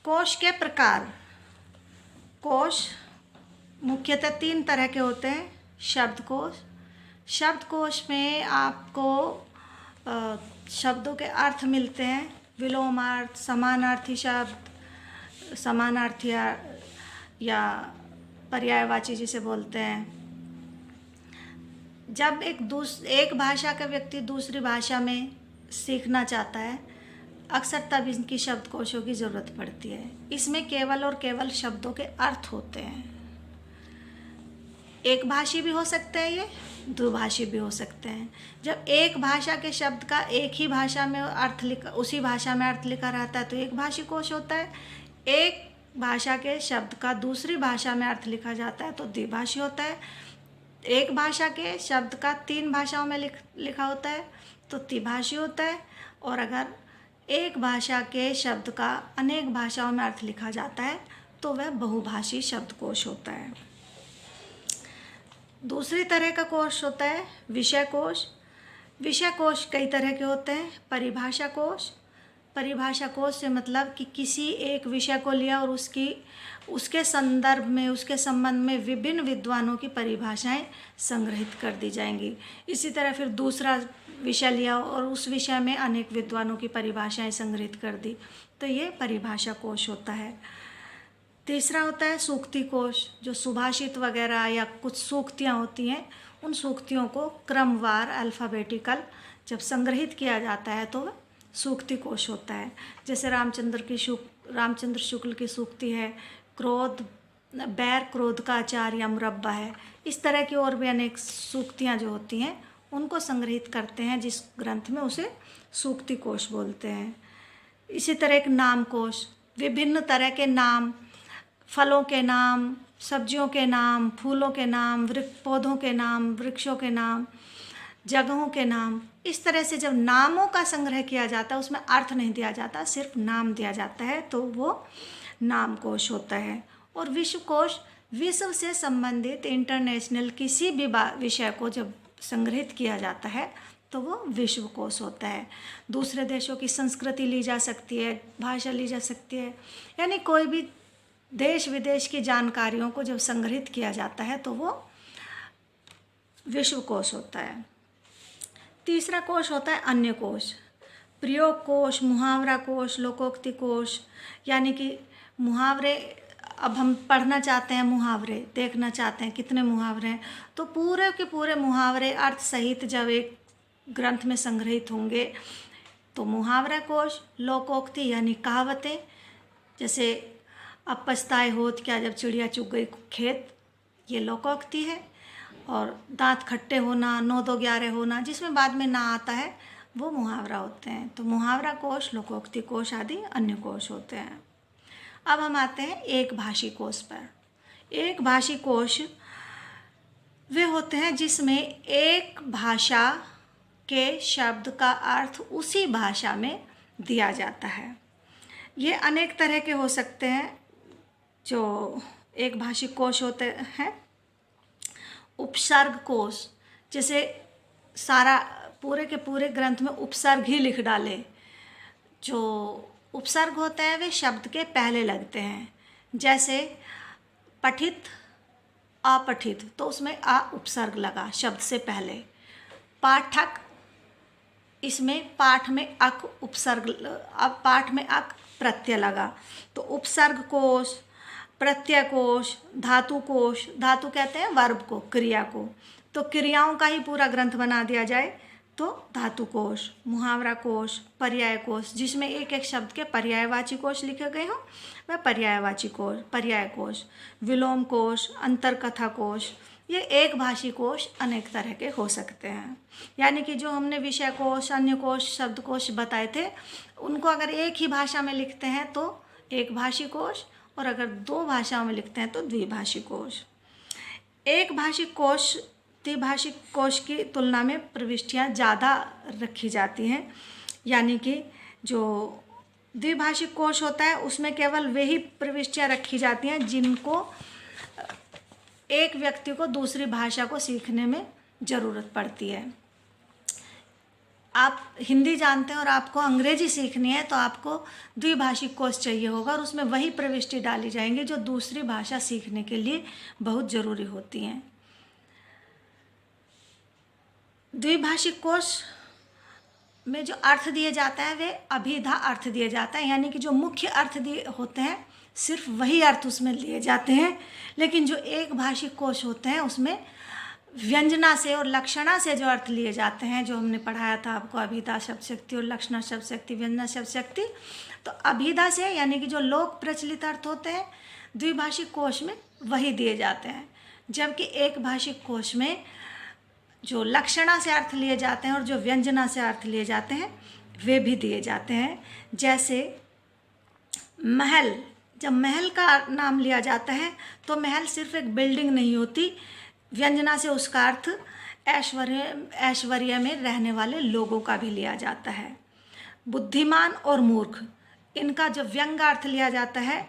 कोश के प्रकार। कोश मुख्यतः 3 तरह के होते हैं। शब्दकोश। शब्दकोश में आपको शब्दों के अर्थ मिलते हैं। विलोमार्थ, समानार्थी शब्द, समानार्थी या पर्यायवाची जिसे बोलते हैं। जब एक भाषा का व्यक्ति दूसरी भाषा में सीखना चाहता है, अक्सर तब इनकी शब्दकोशों की ज़रूरत पड़ती है। इसमें केवल और केवल शब्दों के अर्थ होते हैं। एक भाषी भी हो सकते हैं, ये द्विभाषी भी हो सकते हैं। जब एक भाषा के शब्द का एक ही भाषा में उसी भाषा में अर्थ लिखा रहता है तो एक भाषी कोश होता है। एक भाषा के शब्द का दूसरी भाषा में अर्थ लिखा जाता है तो द्विभाषी होता है। एक भाषा के शब्द का 3 भाषाओं में लिखा होता है तो त्रिभाषी होता है। और अगर एक भाषा के शब्द का अनेक भाषाओं में अर्थ लिखा जाता है तो वह बहुभाषी शब्दकोश होता है। दूसरी तरह का कोश होता है विषय कोश। विषय कोश कई तरह के होते हैं। परिभाषा कोश। परिभाषा कोश से मतलब कि किसी एक विषय को लिया और उसके संदर्भ में, उसके संबंध में विभिन्न विद्वानों की परिभाषाएं संग्रहित कर दी जाएंगी। इसी तरह फिर दूसरा विषय लिया और उस विषय में अनेक विद्वानों की परिभाषाएं संग्रहित कर दी, तो ये परिभाषा कोश होता है। तीसरा होता है सूक्ति कोश, जो सुभाषित वगैरह या कुछ सूक्तियाँ होती हैं, उन सूक्तियों को क्रमवार अल्फ़ाबेटिकल जब संग्रहित किया जाता है तो वह सूक्ति कोश होता है। जैसे रामचंद्र शुक्ल की सूक्ति है, बैर क्रोध का आचार या मुरब्बा है। इस तरह की और भी अनेक सूक्तियाँ जो होती हैं उनको संग्रहित करते हैं, जिस ग्रंथ में उसे सूक्ति कोश बोलते हैं। इसी तरह एक नाम कोश, विभिन्न तरह के नाम, फलों के नाम, सब्जियों के नाम, फूलों के नाम, पौधों के नाम, वृक्षों के नाम, जगहों के नाम, इस तरह से जब नामों का संग्रह किया जाता है, उसमें अर्थ नहीं दिया जाता, सिर्फ नाम दिया जाता है, तो वो नाम कोश होता है। और विश्व कोश, विश्व से संबंधित इंटरनेशनल किसी भी विषय को जब संग्रहित किया जाता है तो वो विश्व कोश होता है। दूसरे देशों की संस्कृति ली जा सकती है, भाषा ली जा सकती है, यानी कोई भी देश विदेश की जानकारियों को जब संग्रहित किया जाता है तो वो विश्व कोश होता है। तीसरा कोश होता है अन्य कोश। प्रयोग कोश, मुहावरा कोश, लोकोक्ति कोश, यानी कि मुहावरे, अब हम पढ़ना चाहते हैं मुहावरे, देखना चाहते हैं कितने मुहावरे हैं, तो पूरे के पूरे मुहावरे अर्थ सहित जब एक ग्रंथ में संग्रहित होंगे तो मुहावरा कोश। लोकोक्ति यानी कहावतें, जैसे अब पछताए होत क्या जब चिड़िया चुग गई खेत, ये लोकोक्ति है। और दांत खट्टे होना, 9 2 11 होना, जिसमें बाद में ना आता है, वो मुहावरा होते हैं। तो मुहावरा कोश, लोकोक्ति कोश आदि अन्य कोश होते हैं। अब हम आते हैं एक भाषी कोश पर। एक भाषी कोश वे होते हैं जिसमें एक भाषा के शब्द का अर्थ उसी भाषा में दिया जाता है। ये अनेक तरह के हो सकते हैं जो एक भाषी कोश होते हैं। उपसर्ग कोश, जैसे सारा पूरे के पूरे ग्रंथ में उपसर्ग ही लिख डाले। जो उपसर्ग होते हैं वे शब्द के पहले लगते हैं, जैसे पठित, अपठित, तो उसमें आ उपसर्ग लगा शब्द से पहले। पाठक, इसमें पाठ में अक उपसर्ग, अब पाठ में अक प्रत्यय लगा, तो उपसर्ग कोश, प्रत्यय कोश, धातु कोश, धातु कहते हैं वर्ब को, क्रिया को, तो क्रियाओं का ही पूरा ग्रंथ बना दिया जाए तो धातु कोश। मुहावरा कोश, पर्याय कोश, जिसमें एक एक शब्द के पर्यायवाची कोश लिखे गए हों, वह पर्यायवाची कोश, पर्याय कोश। विलोम कोश, अंतरकथा कोश, ये एक भाषी कोश अनेक तरह के हो सकते हैं। यानी कि जो हमने विषय कोश, अन्य कोश, शब्द कोश बताए थे, उनको अगर एक ही भाषा में लिखते हैं तो एक भाषी कोश, और अगर 2 भाषाओं में लिखते हैं तो द्विभाषी कोश। एक भाषी कोश द्विभाषी कोश की तुलना में प्रविष्टियाँ ज़्यादा रखी जाती हैं, यानी कि जो द्विभाषी कोश होता है उसमें केवल वही प्रविष्टियाँ रखी जाती हैं जिनको एक व्यक्ति को दूसरी भाषा को सीखने में ज़रूरत पड़ती है। आप हिंदी जानते हैं और आपको अंग्रेजी सीखनी है तो आपको द्विभाषिक कोश चाहिए होगा, और उसमें वही प्रविष्टि डाली जाएंगी जो दूसरी भाषा सीखने के लिए बहुत ज़रूरी होती हैं। द्विभाषिक कोश में जो अर्थ दिए जाता है वे अभिधा अर्थ दिए जाता है, यानी कि जो मुख्य अर्थ दिए होते हैं सिर्फ वही अर्थ उसमें लिए जाते हैं। लेकिन जो एक भाषिक कोश होते हैं उसमें व्यंजना से और लक्षणा से जो अर्थ लिए जाते हैं, जो हमने पढ़ाया था आपको, अभिधा शब्द शक्ति और लक्षणा शब्द शक्ति, व्यंजना शब्द शक्ति। तो अभिधा से यानी कि जो लोक प्रचलित अर्थ होते हैं द्विभाषिक कोश में वही दिए जाते हैं, जबकि एक भाषिक कोश में जो लक्षणा से अर्थ लिए जाते हैं और जो व्यंजना से अर्थ लिए जाते हैं वे भी दिए जाते हैं। जैसे महल, जब महल का नाम लिया जाता है तो महल सिर्फ एक बिल्डिंग नहीं होती, व्यंजना से उसका अर्थ ऐश्वर्य में रहने वाले लोगों का भी लिया जाता है। बुद्धिमान और मूर्ख, इनका जब व्यंग्यार्थ लिया जाता है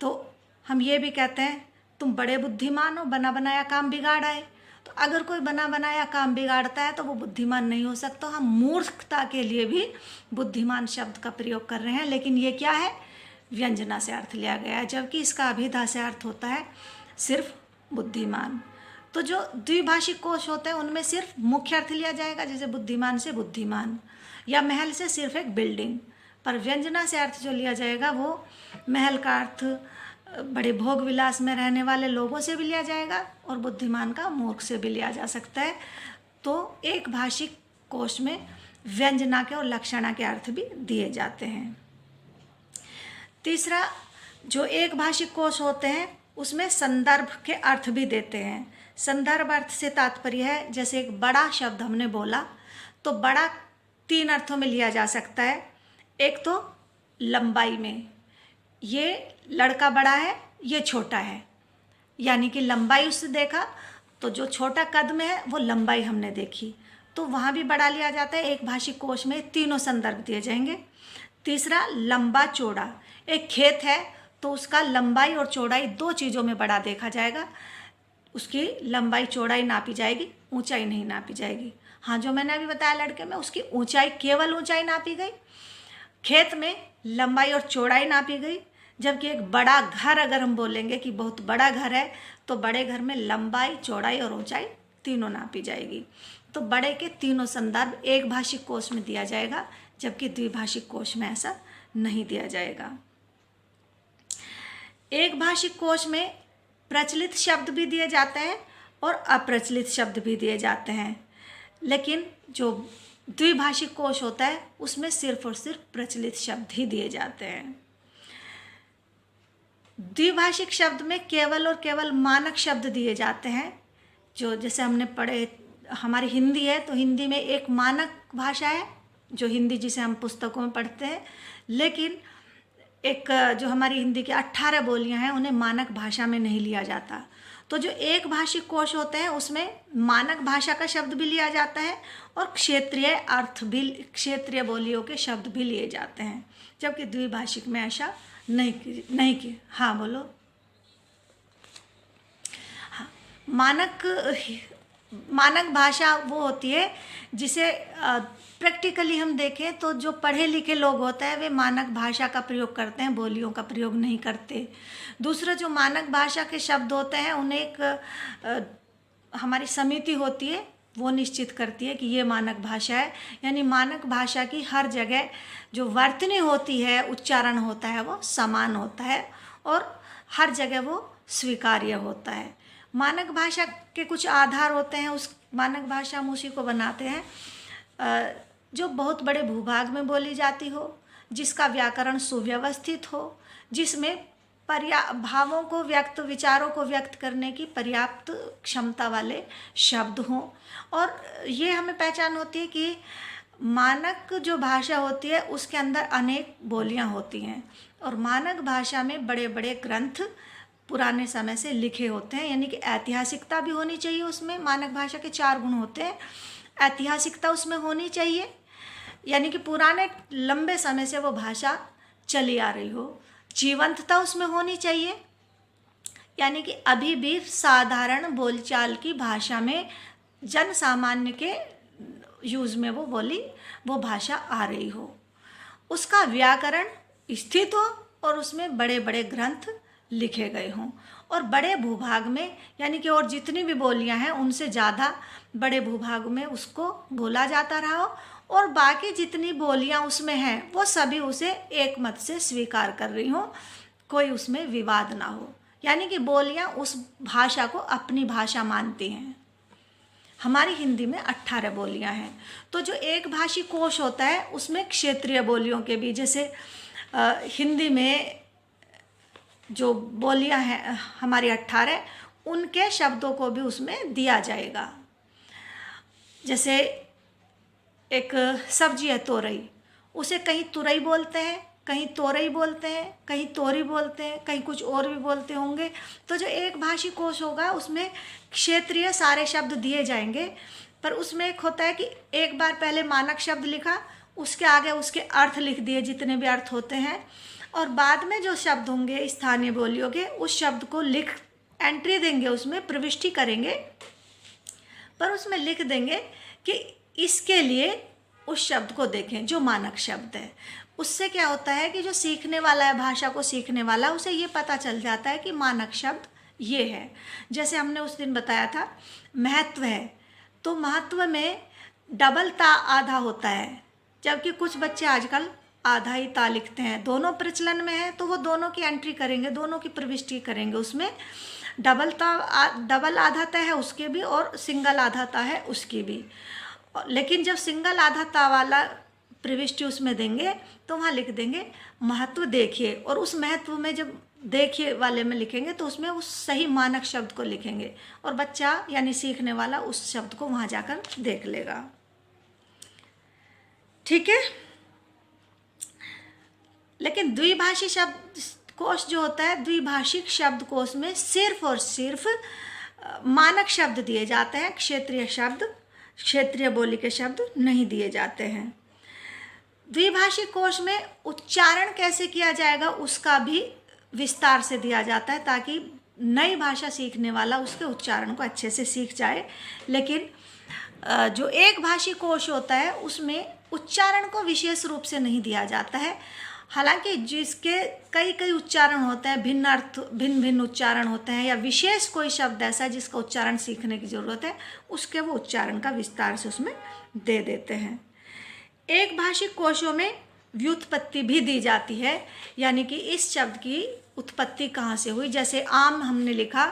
तो हम ये भी कहते हैं तुम बड़े बुद्धिमान हो, बना बनाया काम बिगाड़ आए। तो अगर कोई बना बनाया काम बिगाड़ता है तो वो बुद्धिमान नहीं हो सकता। हम मूर्खता के लिए भी बुद्धिमान शब्द का प्रयोग कर रहे हैं, लेकिन ये क्या है, व्यंजना से अर्थ लिया गया है, जबकि इसका अभिधा से अर्थ होता है सिर्फ बुद्धिमान। तो जो द्विभाषिक कोश होते हैं उनमें सिर्फ मुख्य अर्थ लिया जाएगा, जैसे बुद्धिमान से बुद्धिमान, या महल से सिर्फ एक बिल्डिंग। पर व्यंजना से अर्थ जो लिया जाएगा वो महल का अर्थ बड़े भोग विलास में रहने वाले लोगों से भी लिया जाएगा और बुद्धिमान का मूर्ख से भी लिया जा सकता है। तो एक भाषिक कोश में व्यंजना के और लक्षणा के अर्थ भी दिए जाते हैं। तीसरा, जो एक भाषिक कोश होते हैं उसमें संदर्भ के अर्थ भी देते हैं। संदर्भ अर्थ से तात्पर्य है, जैसे एक बड़ा शब्द हमने बोला तो बड़ा तीन अर्थों में लिया जा सकता है। एक तो लंबाई में, ये लड़का बड़ा है, ये छोटा है, यानी कि लंबाई उससे देखा तो जो छोटा कद में है वो लंबाई हमने देखी, तो वहाँ भी बड़ा लिया जाता है। एक भाषिक कोश में तीनों संदर्भ दिए जाएंगे। तीसरा, लंबा चौड़ा, एक खेत है तो उसका लंबाई और चौड़ाई दो चीज़ों में बड़ा देखा जाएगा, उसकी लंबाई चौड़ाई नापी जाएगी, ऊंचाई नहीं नापी जाएगी। हाँ, जो मैंने अभी बताया लड़के में, उसकी ऊंचाई, केवल ऊंचाई नापी गई, खेत में लंबाई और चौड़ाई नापी गई। जबकि एक बड़ा घर, अगर हम बोलेंगे कि बहुत बड़ा घर है तो बड़े घर में लंबाई, चौड़ाई और ऊंचाई तीनों नापी जाएगी। तो बड़े के तीनों संदर्भ एक भाषिक कोश में दिया जाएगा, जबकि द्विभाषिक कोश में ऐसा नहीं दिया जाएगा। एक भाषिक कोश में प्रचलित शब्द भी दिए जाते हैं और अप्रचलित शब्द भी दिए जाते हैं, लेकिन जो द्विभाषिक कोश होता है उसमें सिर्फ और सिर्फ प्रचलित शब्द ही दिए जाते हैं। द्विभाषिक शब्द में केवल और केवल मानक शब्द दिए जाते हैं, जो जैसे हमने पढ़े, हमारी हिंदी है तो हिंदी में एक मानक भाषा है जो हिंदी जिसे हम पुस्तकों में पढ़ते हैं, लेकिन एक जो हमारी हिंदी की 18 बोलियां हैं उन्हें मानक भाषा में नहीं लिया जाता। तो जो एक भाषिक कोश होते हैं उसमें मानक भाषा का शब्द भी लिया जाता है और क्षेत्रीय अर्थ भी, क्षेत्रीय बोलियों के शब्द भी लिए जाते हैं, जबकि द्विभाषिक में ऐसा नहीं की। हाँ बोलो। हाँ, मानक भाषा वो होती है जिसे प्रैक्टिकली हम देखें तो जो पढ़े लिखे लोग होते हैं वे मानक भाषा का प्रयोग करते हैं, बोलियों का प्रयोग नहीं करते। दूसरा, जो मानक भाषा के शब्द होते हैं उन्हें एक हमारी समिति होती है वो निश्चित करती है कि ये मानक भाषा है, यानी मानक भाषा की हर जगह जो वर्तनी होती है, उच्चारण होता है वो समान होता है और हर जगह वो स्वीकार्य होता है। मानक भाषा के कुछ आधार होते हैं, उस मानक भाषा हम उसी को बनाते हैं जो बहुत बड़े भूभाग में बोली जाती हो, जिसका व्याकरण सुव्यवस्थित हो, जिसमें भावों को व्यक्त, विचारों को व्यक्त करने की पर्याप्त क्षमता वाले शब्द हों। और ये हमें पहचान होती है कि मानक जो भाषा होती है उसके अंदर अनेक बोलियां होती हैं और मानक भाषा में बड़े बड़े ग्रंथ पुराने समय से लिखे होते हैं, यानी कि ऐतिहासिकता भी होनी चाहिए उसमें। मानक भाषा के 4 गुण होते हैं, ऐतिहासिकता उसमें होनी चाहिए, यानी कि पुराने लंबे समय से वो भाषा चली आ रही हो। जीवंतता उसमें होनी चाहिए, यानी कि अभी भी साधारण बोलचाल की भाषा में जन सामान्य के यूज़ में वो भाषा आ रही हो, उसका व्याकरण स्थित हो और उसमें बड़े बड़े ग्रंथ लिखे गए हों और बड़े भूभाग में, यानी कि और जितनी भी बोलियां हैं उनसे ज़्यादा बड़े भूभाग में उसको बोला जाता रहा हो और बाकी जितनी बोलियां उसमें हैं वो सभी उसे एक मत से स्वीकार कर रही हों, कोई उसमें विवाद ना हो, यानी कि बोलियां उस भाषा को अपनी भाषा मानती हैं। हमारी हिंदी में 18 बोलियां हैं, तो जो एक भाषी कोश होता है उसमें क्षेत्रीय बोलियों के भी, जैसे हिंदी में जो बोलियां हैं हमारी 18, उनके शब्दों को भी उसमें दिया जाएगा। जैसे एक सब्जी है तोरई, उसे कहीं तुरई बोलते हैं, कहीं तोरई बोलते हैं, कहीं तोरी बोलते हैं, कहीं कुछ और भी बोलते होंगे। तो जो एक भाषी कोश होगा उसमें क्षेत्रीय सारे शब्द दिए जाएंगे, पर उसमें एक होता है कि एक बार पहले मानक शब्द लिखा, उसके आगे उसके अर्थ लिख दिए जितने भी अर्थ होते हैं, और बाद में जो शब्द होंगे स्थानीय बोलियों के उस शब्द को लिख एंट्री देंगे, उसमें प्रविष्टि करेंगे, पर उसमें लिख देंगे कि इसके लिए उस शब्द को देखें जो मानक शब्द है। उससे क्या होता है कि जो सीखने वाला है, भाषा को सीखने वाला, उसे ये पता चल जाता है कि मानक शब्द ये है। जैसे हमने उस दिन बताया था महत्व है, तो महत्व में डबल ता आधा होता है, जबकि कुछ बच्चे आजकल आधा ही ता लिखते हैं। दोनों प्रचलन में है तो वो दोनों की एंट्री करेंगे, दोनों की प्रविष्टि करेंगे। उसमें डबल आधा ता है उसके भी और सिंगल आधा ता है उसकी भी। लेकिन जब सिंगल आधा ता वाला प्रविष्टि उसमें देंगे तो वहाँ लिख देंगे महत्व देखिए, और उस महत्व में जब देखिए वाले में लिखेंगे तो उसमें उस सही मानक शब्द को लिखेंगे और बच्चा यानी सीखने वाला उस शब्द को वहाँ जाकर देख लेगा। ठीक है। लेकिन द्विभाषी शब्द कोश जो होता है, द्विभाषिक शब्द कोश में सिर्फ और सिर्फ मानक शब्द दिए जाते हैं, क्षेत्रीय शब्द, क्षेत्रीय बोली के शब्द नहीं दिए जाते हैं। द्विभाषिक कोश में उच्चारण कैसे किया जाएगा उसका भी विस्तार से दिया जाता है, ताकि नई भाषा सीखने वाला उसके उच्चारण को अच्छे से सीख जाए। लेकिन जो एक भाषी कोश होता है उसमें उच्चारण को विशेष रूप से नहीं दिया जाता है। हालांकि जिसके कई कई उच्चारण होते हैं, भिन्न अर्थ, भिन्न भिन्न उच्चारण होते हैं, या विशेष कोई शब्द ऐसा है जिसका उच्चारण सीखने की ज़रूरत है, उसके वो उच्चारण का विस्तार से उसमें दे देते हैं। एक भाषिक कोशों में व्युत्पत्ति भी दी जाती है, यानी कि इस शब्द की उत्पत्ति कहाँ से हुई। जैसे आम हमने लिखा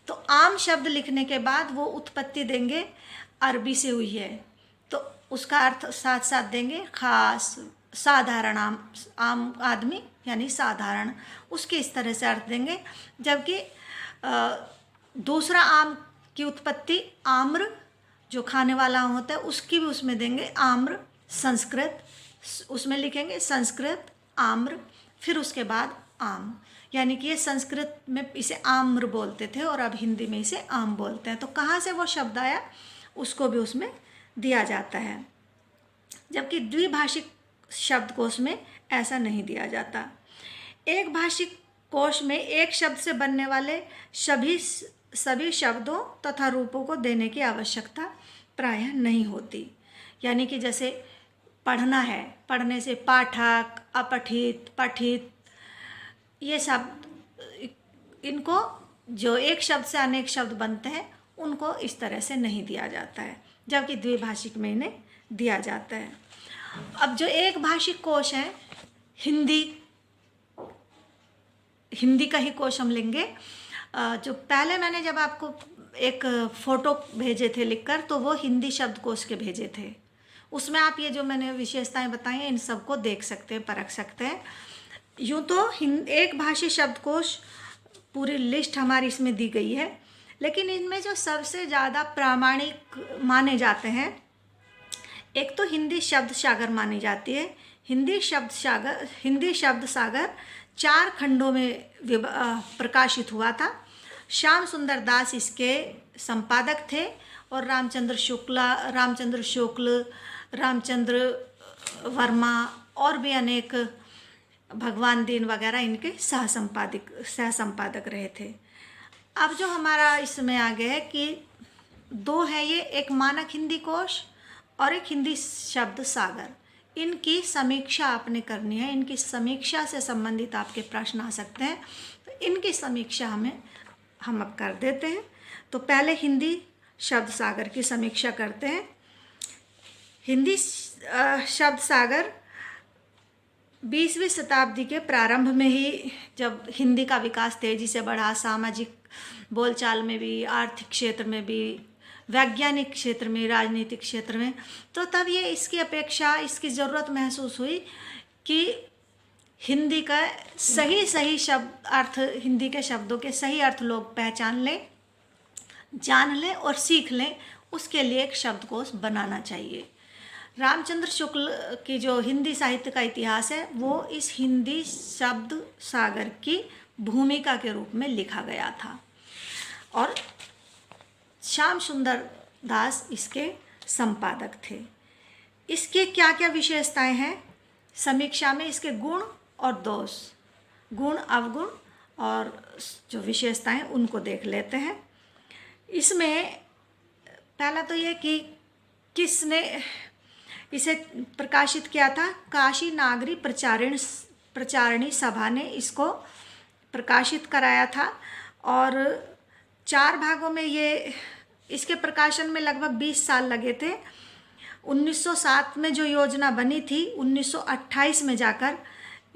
तो आम शब्द लिखने के बाद वो उत्पत्ति देंगे अरबी से हुई है, तो उसका अर्थ साथ साथ देंगे खास, साधारण, आम आदमी यानी साधारण, उसके इस तरह से अर्थ देंगे। जबकि दूसरा आम की उत्पत्ति आम्र, जो खाने वाला आम होता है, उसकी भी उसमें देंगे आम्र। संस्कृत, उसमें लिखेंगे संस्कृत आम्र, फिर उसके बाद आम, यानी कि ये संस्कृत में इसे आम्र बोलते थे और अब हिंदी में इसे आम बोलते हैं। तो कहाँ से वो शब्द आया उसको भी उसमें दिया जाता है, जबकि द्विभाषिक शब्दकोश में ऐसा नहीं दिया जाता। एक भाषिक कोश में एक शब्द से बनने वाले सभी शब्दों तथा रूपों को देने की आवश्यकता प्रायः नहीं होती। यानी कि जैसे पढ़ना है, पढ़ने से पाठक, अपठित, पठित, ये शब्द, इनको जो एक शब्द से अनेक शब्द बनते हैं उनको इस तरह से नहीं दिया जाता है, जबकि द्विभाषिक में इन्हें दिया जाता है। अब जो एक भाषिक कोश है, हिंदी का ही कोश हम लेंगे। जो पहले मैंने जब आपको एक फ़ोटो भेजे थे लिखकर, तो वो हिंदी शब्दकोश के भेजे थे। उसमें आप ये जो मैंने विशेषताएं बताई हैं इन सबको देख सकते हैं, परख सकते हैं। यूँ तो एक भाषी शब्दकोश पूरी लिस्ट हमारी इसमें दी गई है, लेकिन इनमें जो सबसे ज़्यादा प्रामाणिक माने जाते हैं, एक तो हिंदी शब्द सागर मानी जाती है। हिंदी शब्द सागर 4 खंडों में प्रकाशित हुआ था। श्याम सुंदर दास इसके संपादक थे और रामचंद्र शुक्ल, रामचंद्र वर्मा और भी अनेक, भगवान दीन वगैरह इनके सह संपादक रहे थे। अब जो हमारा इसमें आ गया है कि 2 है ये, एक मानक हिंदी कोश और एक हिंदी शब्द सागर। इनकी समीक्षा आपने करनी है, इनकी समीक्षा से संबंधित आपके प्रश्न आ सकते हैं, तो इनकी समीक्षा हम अब कर देते हैं। तो पहले हिंदी शब्द सागर की समीक्षा करते हैं। हिंदी शब्द सागर 20वीं शताब्दी के प्रारंभ में ही, जब हिंदी का विकास तेजी से बढ़ा, सामाजिक बोलचाल में भी, आर्थिक क्षेत्र में भी, वैज्ञानिक क्षेत्र में, राजनीतिक क्षेत्र में, तो तब ये इसकी अपेक्षा, इसकी ज़रूरत महसूस हुई कि हिंदी का सही शब्द अर्थ, हिंदी के शब्दों के सही अर्थ लोग पहचान लें, जान लें और सीख लें, उसके लिए एक शब्दकोश बनाना चाहिए। रामचंद्र शुक्ल की जो हिंदी साहित्य का इतिहास है वो इस हिंदी शब्द सागर की भूमिका के रूप में लिखा गया था और श्याम सुंदर दास इसके संपादक थे। इसके क्या क्या विशेषताएं हैं समीक्षा में, इसके गुण और दोष, गुण अवगुण और जो विशेषताएं उनको देख लेते हैं। इसमें पहला तो ये कि किसने इसे प्रकाशित किया था। काशी नागरी प्रचारिणी सभा ने इसको प्रकाशित कराया था और 4 भागों में ये, इसके प्रकाशन में लगभग 20 साल लगे थे। 1907 में जो योजना बनी थी 1928 में जाकर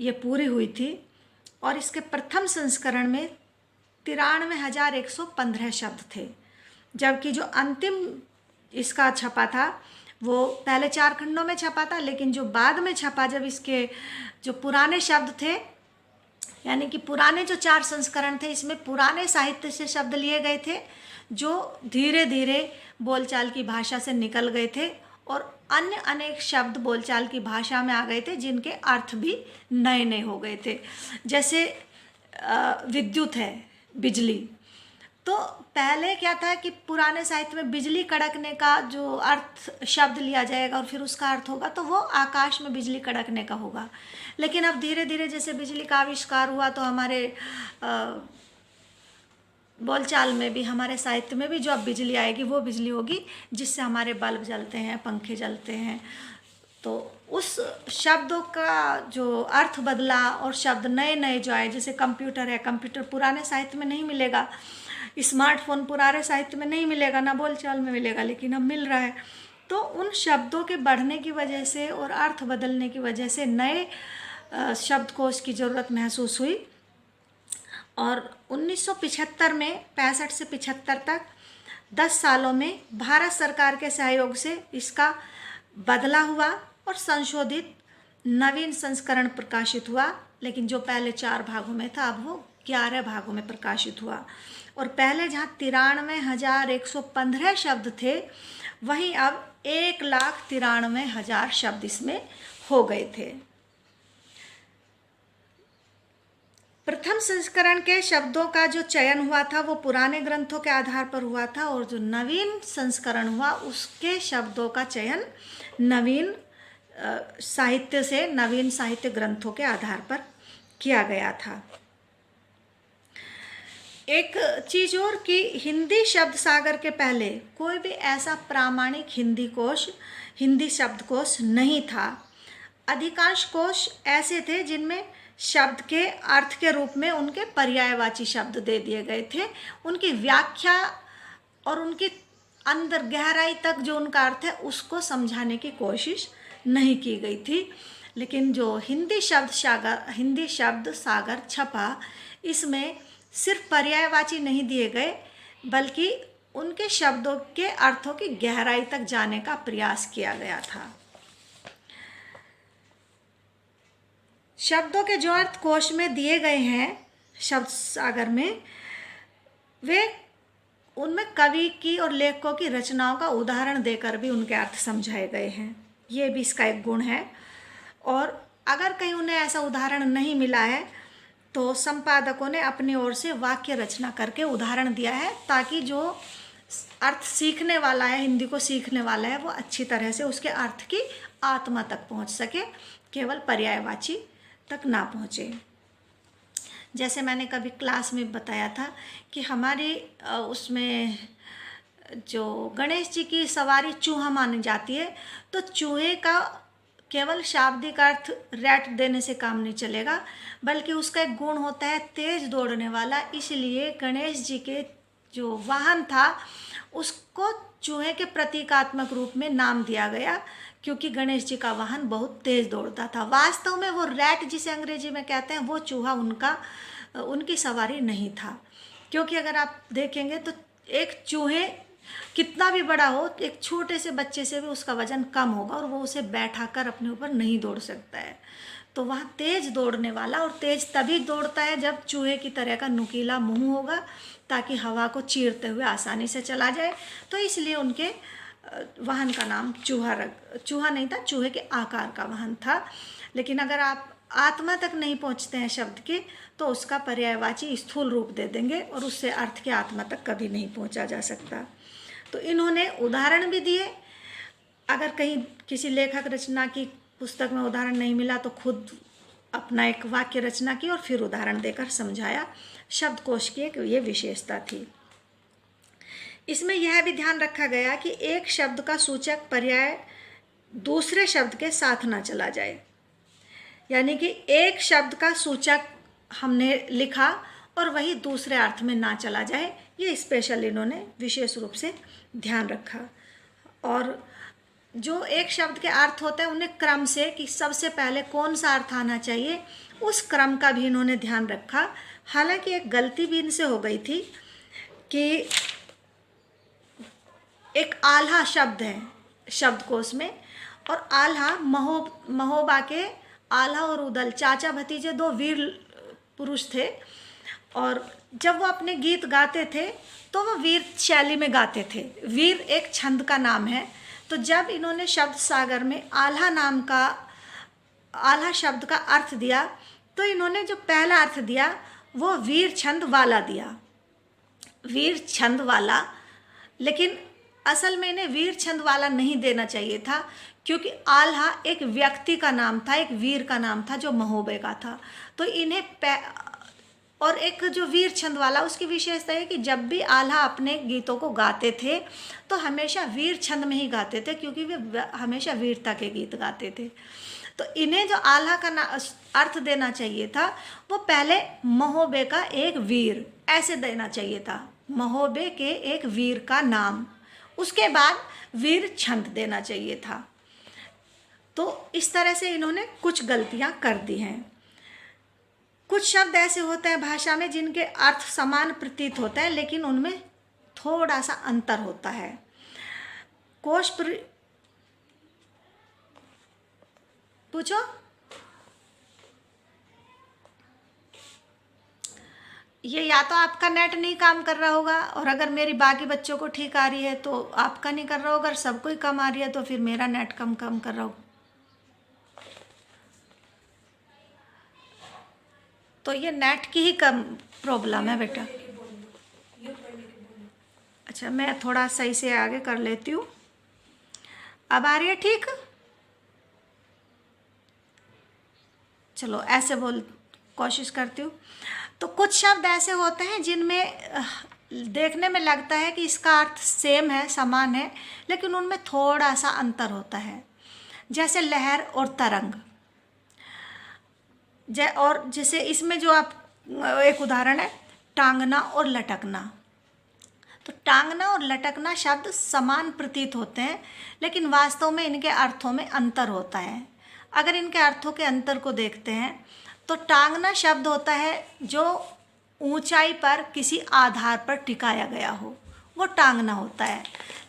ये पूरी हुई थी और इसके प्रथम संस्करण में 93,115 शब्द थे, जबकि जो अंतिम इसका छपा था वो पहले 4 खंडों में छपा था, लेकिन जो बाद में छपा, जब इसके जो पुराने शब्द थे, यानी कि पुराने जो 4 संस्करण थे, इसमें पुराने साहित्य से शब्द लिए गए थे जो धीरे धीरे बोलचाल की भाषा से निकल गए थे और अन्य अनेक शब्द बोलचाल की भाषा में आ गए थे जिनके अर्थ भी नए नए हो गए थे। जैसे विद्युत है, बिजली। तो पहले क्या था कि पुराने साहित्य में बिजली कड़कने का जो अर्थ शब्द लिया जाएगा और फिर उसका अर्थ होगा तो वो आकाश में बिजली कड़कने का होगा। लेकिन अब धीरे धीरे जैसे बिजली का आविष्कार हुआ तो हमारे बोलचाल में भी, हमारे साहित्य में भी जो अब बिजली आएगी वो बिजली होगी जिससे हमारे बल्ब जलते हैं, पंखे जलते हैं। तो उस शब्दों का जो अर्थ बदला और शब्द नए नए जो आए, जैसे कंप्यूटर है, कंप्यूटर पुराने साहित्य में नहीं मिलेगा, स्मार्टफोन पुराने साहित्य में नहीं मिलेगा, ना बोलचाल में मिलेगा, लेकिन अब मिल रहा है। तो उन शब्दों के बढ़ने की वजह से और अर्थ बदलने की वजह से नए शब्दकोश की ज़रूरत महसूस हुई और 1975 में 65 से 75 तक 10 सालों में भारत सरकार के सहयोग से इसका बदला हुआ और संशोधित नवीन संस्करण प्रकाशित हुआ। लेकिन जो पहले 4 भागों में था अब वो 11 भागों में प्रकाशित हुआ और पहले जहाँ 93,115 शब्द थे वहीं अब 1,93,000 शब्द इसमें हो गए थे। प्रथम संस्करण के शब्दों का जो चयन हुआ था वो पुराने ग्रंथों के आधार पर हुआ था और जो नवीन संस्करण हुआ उसके शब्दों का चयन नवीन साहित्य से, नवीन साहित्य ग्रंथों के आधार पर किया गया था। एक चीज और कि हिंदी शब्द सागर के पहले कोई भी ऐसा प्रामाणिक हिंदी शब्दकोश नहीं था। अधिकांश कोश ऐसे थे जिनमें शब्द के अर्थ के रूप में उनके पर्यायवाची शब्द दे दिए गए थे, उनकी व्याख्या और उनके अंदर गहराई तक जो उनका अर्थ है उसको समझाने की कोशिश नहीं की गई थी। लेकिन जो हिंदी शब्द सागर छपा, इसमें सिर्फ पर्यायवाची नहीं दिए गए बल्कि उनके शब्दों के अर्थों की गहराई तक जाने का प्रयास किया गया था। शब्दों के जो अर्थ कोश में दिए गए हैं शब्द सागर में, वे उनमें कवि की और लेखकों की रचनाओं का उदाहरण देकर भी उनके अर्थ समझाए गए हैं। ये भी इसका एक गुण है। और अगर कहीं उन्हें ऐसा उदाहरण नहीं मिला है तो संपादकों ने अपनी ओर से वाक्य रचना करके उदाहरण दिया है ताकि जो अर्थ सीखने वाला है, हिंदी को सीखने वाला है, वो अच्छी तरह से उसके अर्थ की आत्मा तक पहुंच सके, केवल पर्यायवाची तक ना पहुँचे। जैसे मैंने कभी क्लास में बताया था कि हमारी उसमें जो गणेश जी की सवारी चूहा मानी जाती है, तो चूहे का केवल शाब्दिक अर्थ रैट देने से काम नहीं चलेगा, बल्कि उसका एक गुण होता है तेज दौड़ने वाला। इसलिए गणेश जी के जो वाहन था उसको चूहे के प्रतीकात्मक रूप में नाम दिया गया, क्योंकि गणेश जी का वाहन बहुत तेज दौड़ता था। वास्तव में वो रैट जिसे अंग्रेजी में कहते हैं, वो चूहा उनकी सवारी नहीं था। क्योंकि अगर आप देखेंगे तो एक चूहे कितना भी बड़ा हो, एक छोटे से बच्चे से भी उसका वजन कम होगा और वो उसे बैठा कर अपने ऊपर नहीं दौड़ सकता है। तो वहाँ तेज दौड़ने वाला, और तेज तभी दौड़ता है जब चूहे की तरह का नुकीला मुंह होगा, ताकि हवा को चीरते हुए आसानी से चला जाए। तो इसलिए उनके वाहन का नाम चूहा नहीं था, चूहे के आकार का वाहन था। लेकिन अगर आप आत्मा तक नहीं पहुँचते हैं शब्द के, तो उसका पर्यायवाची स्थूल रूप दे देंगे और उससे अर्थ के आत्मा तक कभी नहीं पहुँचा जा सकता। तो इन्होंने उदाहरण भी दिए। अगर कहीं किसी लेखक रचना की पुस्तक में उदाहरण नहीं मिला तो खुद अपना एक वाक्य रचना की और फिर उदाहरण देकर समझाया। शब्दकोश की एक ये विशेषता थी। इसमें यह भी ध्यान रखा गया कि एक शब्द का सूचक पर्याय दूसरे शब्द के साथ ना चला जाए, यानी कि एक शब्द का सूचक हमने लिखा और वही दूसरे अर्थ में ना चला जाए। ये स्पेशल इन्होंने विशेष रूप से ध्यान रखा। और जो एक शब्द के अर्थ होते हैं उन्हें क्रम से, कि सबसे पहले कौन सा अर्थ आना चाहिए, उस क्रम का भी इन्होंने ध्यान रखा। हालांकि एक गलती भी इनसे हो गई थी कि एक आल्हा शब्द है शब्दकोश में, और आल्हा महोबा के आल्हा और उदल चाचा भतीजे दो वीर पुरुष थे, और जब वो अपने गीत गाते थे तो वो वीर शैली में गाते थे। वीर एक छंद का नाम है। तो जब इन्होंने शब्द सागर में आल्हा शब्द का अर्थ दिया, तो इन्होंने जो पहला अर्थ दिया वो वीर छंद वाला दिया, वीर छंद वाला। लेकिन असल में इन्हें वीर छंद वाला नहीं देना चाहिए था, क्योंकि आल्हा एक व्यक्ति का नाम था, एक वीर का नाम था जो महोबे का था। तो इन्हें और एक जो वीर छंद वाला, उसकी विशेषता है कि जब भी आल्हा अपने गीतों को गाते थे तो हमेशा वीर छंद में ही गाते थे, क्योंकि वे हमेशा वीरता के गीत गाते थे। तो इन्हें जो आल्हा का अर्थ देना चाहिए था वो पहले महोबे का एक वीर ऐसे देना चाहिए था, महोबे के एक वीर का नाम, उसके बाद वीर छंद देना चाहिए था। तो इस तरह से इन्होंने कुछ गलतियां कर दी हैं। कुछ शब्द ऐसे होते हैं भाषा में जिनके अर्थ समान प्रतीत होते हैं, लेकिन उनमें थोड़ा सा अंतर होता है। पूछो। ये या तो आपका नेट नहीं काम कर रहा होगा, और अगर मेरी बाकी बच्चों को ठीक आ रही है तो आपका नहीं कर रहा होगा, अगर सबको ही कम आ रही है तो फिर मेरा नेट कम कर रहा होगा। तो ये नेट की ही कम प्रॉब्लम है बेटा। अच्छा, मैं थोड़ा सही से आगे कर लेती हूँ। अब आ रही है ठीक? चलो ऐसे कोशिश करती हूँ। तो कुछ शब्द ऐसे होते हैं जिनमें देखने में लगता है कि इसका अर्थ सेम है, समान है, लेकिन उनमें थोड़ा सा अंतर होता है। जैसे लहर और तरंग। और जैसे इसमें जो आप एक उदाहरण है टांगना और लटकना। तो टांगना और लटकना शब्द समान प्रतीत होते हैं, लेकिन वास्तव में इनके अर्थों में अंतर होता है। अगर इनके अर्थों के अंतर को देखते हैं तो टांगना शब्द होता है जो ऊंचाई पर किसी आधार पर टिकाया गया हो, वो टांगना होता है।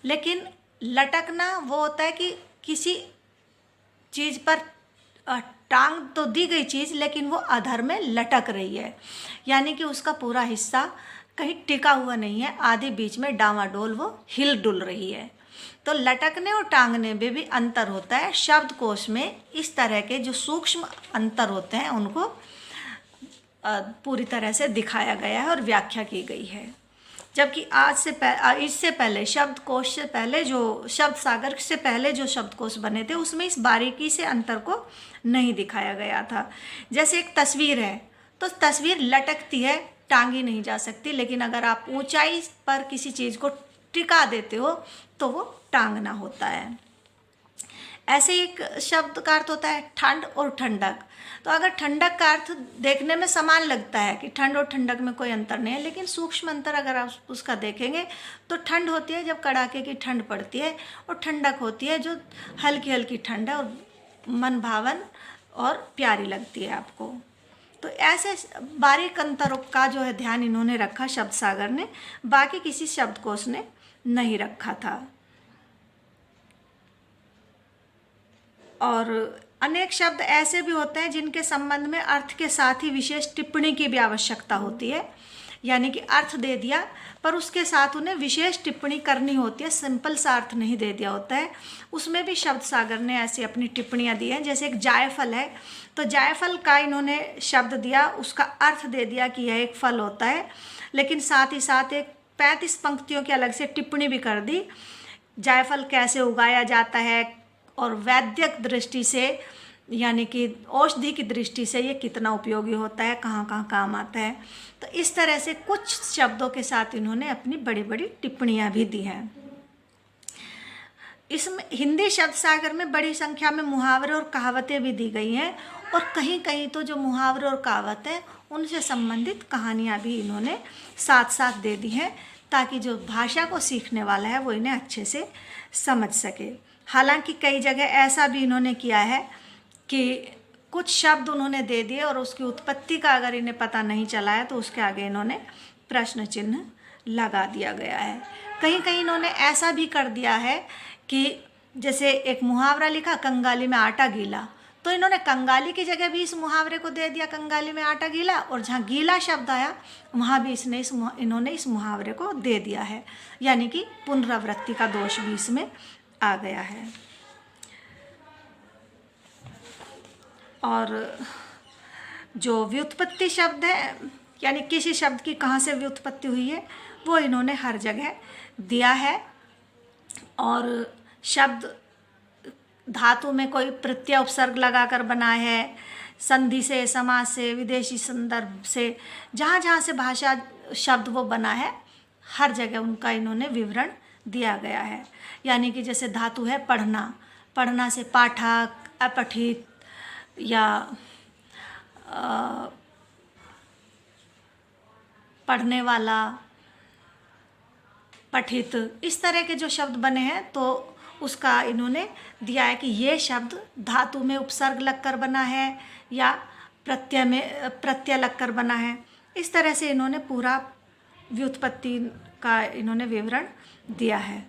लेकिन लटकना वो होता है कि किसी चीज़ पर टांग तो दी गई चीज़, लेकिन वो अधर में लटक रही है, यानी कि उसका पूरा हिस्सा कहीं टिका हुआ नहीं है, आधे बीच में डावाडोल वो हिल डुल रही है। तो लटकने और टांगने में भी अंतर होता है। शब्दकोश में इस तरह के जो सूक्ष्म अंतर होते हैं उनको पूरी तरह से दिखाया गया है और व्याख्या की गई है। जबकि इससे पहले शब्दकोश से पहले जो शब्द सागर से पहले जो शब्दकोश बने थे उसमें इस बारीकी से अंतर को नहीं दिखाया गया था। जैसे एक तस्वीर है तो तस्वीर लटकती है, टांगी नहीं जा सकती, लेकिन अगर आप ऊंचाई पर किसी चीज़ को टिका देते हो तो वो टांगना होता है। ऐसे एक शब्द का अर्थ होता है ठंड और ठंडक। तो अगर ठंडक का अर्थ देखने में समान लगता है कि ठंड और ठंडक में कोई अंतर नहीं है, लेकिन सूक्ष्म अंतर अगर आप उसका देखेंगे तो ठंड होती है जब कड़ाके की ठंड पड़ती है, और ठंडक होती है जो हल्की हल्की ठंड है और मन भावन और प्यारी लगती है आपको। तो ऐसे बारीक अंतरों का जो है ध्यान इन्होंने रखा शब्द सागर ने, बाकी किसी शब्दकोश ने नहीं रखा था। और अनेक शब्द ऐसे भी होते हैं जिनके संबंध में अर्थ के साथ ही विशेष टिप्पणी की भी आवश्यकता होती है, यानी कि अर्थ दे दिया पर उसके साथ उन्हें विशेष टिप्पणी करनी होती है, सिंपल सा अर्थ नहीं दे दिया होता है। उसमें भी शब्द सागर ने ऐसी अपनी टिप्पणियाँ दी हैं। जैसे एक जायफल है, तो जायफल का इन्होंने शब्द दिया, उसका अर्थ दे दिया कि यह एक फल होता है, लेकिन साथ ही साथ एक 35 पंक्तियों की अलग से टिप्पणी भी कर दी, जायफल कैसे उगाया जाता है और वैद्यक दृष्टि से यानी कि औषधि की दृष्टि से ये कितना उपयोगी होता है, कहाँ कहाँ काम आता है। तो इस तरह से कुछ शब्दों के साथ इन्होंने अपनी बड़ी बड़ी टिप्पणियाँ भी दी हैं। इसमें हिंदी शब्द सागर में बड़ी संख्या में मुहावरे और कहावतें भी दी गई हैं, और कहीं कहीं तो जो मुहावरे और कहावतें उनसे संबंधित कहानियाँ भी इन्होंने साथ साथ दे दी हैं, ताकि जो भाषा को सीखने वाला है वो इन्हें अच्छे से समझ सके। हालांकि कई जगह ऐसा भी इन्होंने किया है कि कुछ शब्द उन्होंने दे दिए और उसकी उत्पत्ति का अगर इन्हें पता नहीं चला है तो उसके आगे इन्होंने प्रश्न चिन्ह लगा दिया गया है। कहीं कहीं इन्होंने ऐसा भी कर दिया है कि जैसे एक मुहावरा लिखा कंगाली में आटा गीला, तो इन्होंने कंगाली की जगह भी इस मुहावरे को दे दिया कंगाली में आटा गीला, और जहाँ गीला शब्द आया वहाँ भी इन्होंने इस मुहावरे को दे दिया है, यानी कि पुनरावृत्ति का दोष भी इसमें आ गया है। और जो व्युत्पत्ति शब्द है, यानी किसी शब्द की कहाँ से व्युत्पत्ति हुई है, वो इन्होंने हर जगह दिया है। और शब्द धातु में कोई प्रत्यय उपसर्ग लगाकर बना है, संधि से, समास से, विदेशी संदर्भ से, जहाँ जहाँ से भाषा शब्द वो बना है हर जगह उनका इन्होंने विवरण दिया गया है। यानी कि जैसे धातु है पढ़ना, पढ़ना से पाठक, अपठित या पढ़ने वाला, पठित, इस तरह के जो शब्द बने हैं तो उसका इन्होंने दिया है कि ये शब्द धातु में उपसर्ग लगकर बना है या प्रत्यय लगकर बना है। इस तरह से इन्होंने पूरा व्युत्पत्ति का इन्होंने विवरण दिया है।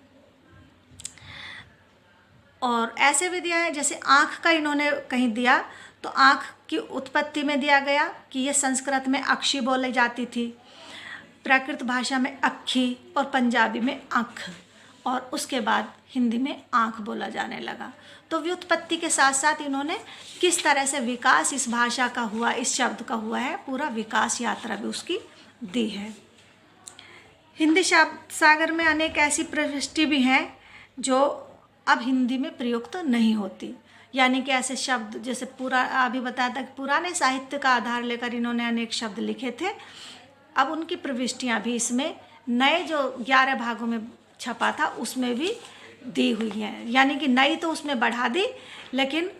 और ऐसे भी दिया है, जैसे आँख का इन्होंने कहीं दिया तो आँख की उत्पत्ति में दिया गया कि ये संस्कृत में अक्षी बोली जाती थी, प्राकृत भाषा में अक्खी और पंजाबी में आँख, और उसके बाद हिंदी में आँख बोला जाने लगा। तो व्युत्पत्ति के साथ साथ इन्होंने किस तरह से विकास इस भाषा का हुआ, इस शब्द का हुआ है, पूरा विकास यात्रा भी उसकी दी है। हिंदी शब्द सागर में अनेक ऐसी प्रविष्टि भी हैं जो अब हिंदी में प्रयुक्त नहीं होती, यानी कि ऐसे शब्द जैसे अभी बताया था कि पुराने साहित्य का आधार लेकर इन्होंने अनेक शब्द लिखे थे, अब उनकी प्रविष्टियाँ भी इसमें नए जो 11 भागों में छपा था उसमें भी दी हुई हैं। यानी कि नई तो उसमें बढ़ा दी, लेकिन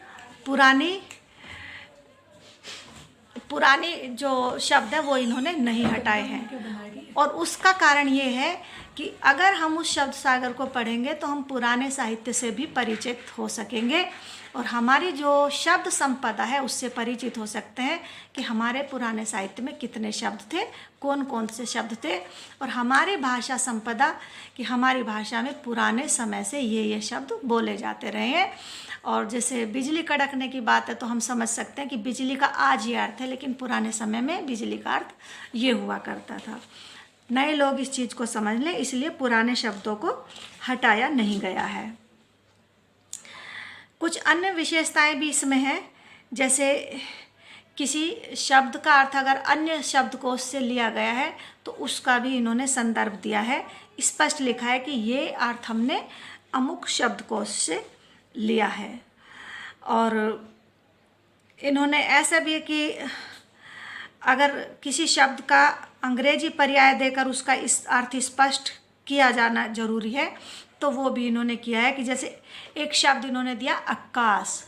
पुरानी जो शब्द है वो इन्होंने नहीं हटाए हैं। और उसका कारण ये है कि अगर हम उस शब्द सागर को पढ़ेंगे तो हम पुराने साहित्य से भी परिचित हो सकेंगे और हमारी जो शब्द संपदा है उससे परिचित हो सकते हैं कि हमारे पुराने साहित्य में कितने शब्द थे, कौन कौन से शब्द थे, और हमारी भाषा संपदा कि हमारी भाषा में पुराने समय से ये शब्द बोले जाते रहे हैं। और जैसे बिजली कड़कने की बात है तो हम समझ सकते हैं कि बिजली का आज ये अर्थ है, लेकिन पुराने समय में बिजली का अर्थ ये हुआ करता था। नए लोग इस चीज़ को समझ लें, इसलिए पुराने शब्दों को हटाया नहीं गया है। कुछ अन्य विशेषताएं भी इसमें हैं, जैसे किसी शब्द का अर्थ अगर अन्य शब्दकोश से लिया गया है तो उसका भी इन्होंने संदर्भ दिया है, स्पष्ट लिखा है कि ये अर्थ हमने अमुक शब्दकोश से लिया है। और इन्होंने ऐसा भी कि अगर किसी शब्द का अंग्रेजी पर्याय देकर उसका इस अर्थ स्पष्ट किया जाना जरूरी है, तो वो भी इन्होंने किया है। कि जैसे एक शब्द इन्होंने दिया आकाश,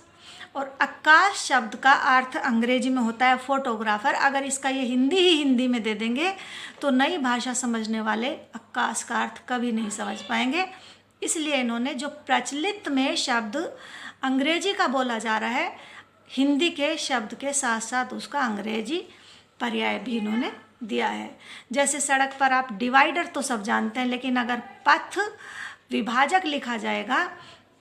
और आकाश शब्द का अर्थ अंग्रेजी में होता है फोटोग्राफर। अगर इसका ये हिंदी में दे देंगे तो नई भाषा समझने वाले आकाश का अर्थ कभी नहीं समझ पाएंगे। इसलिए इन्होंने जो प्रचलित में शब्द अंग्रेजी का बोला जा रहा है, हिंदी के शब्द के साथ साथ उसका अंग्रेजी पर्याय भी इन्होंने दिया है। जैसे सड़क पर आप डिवाइडर तो सब जानते हैं, लेकिन अगर पथ विभाजक लिखा जाएगा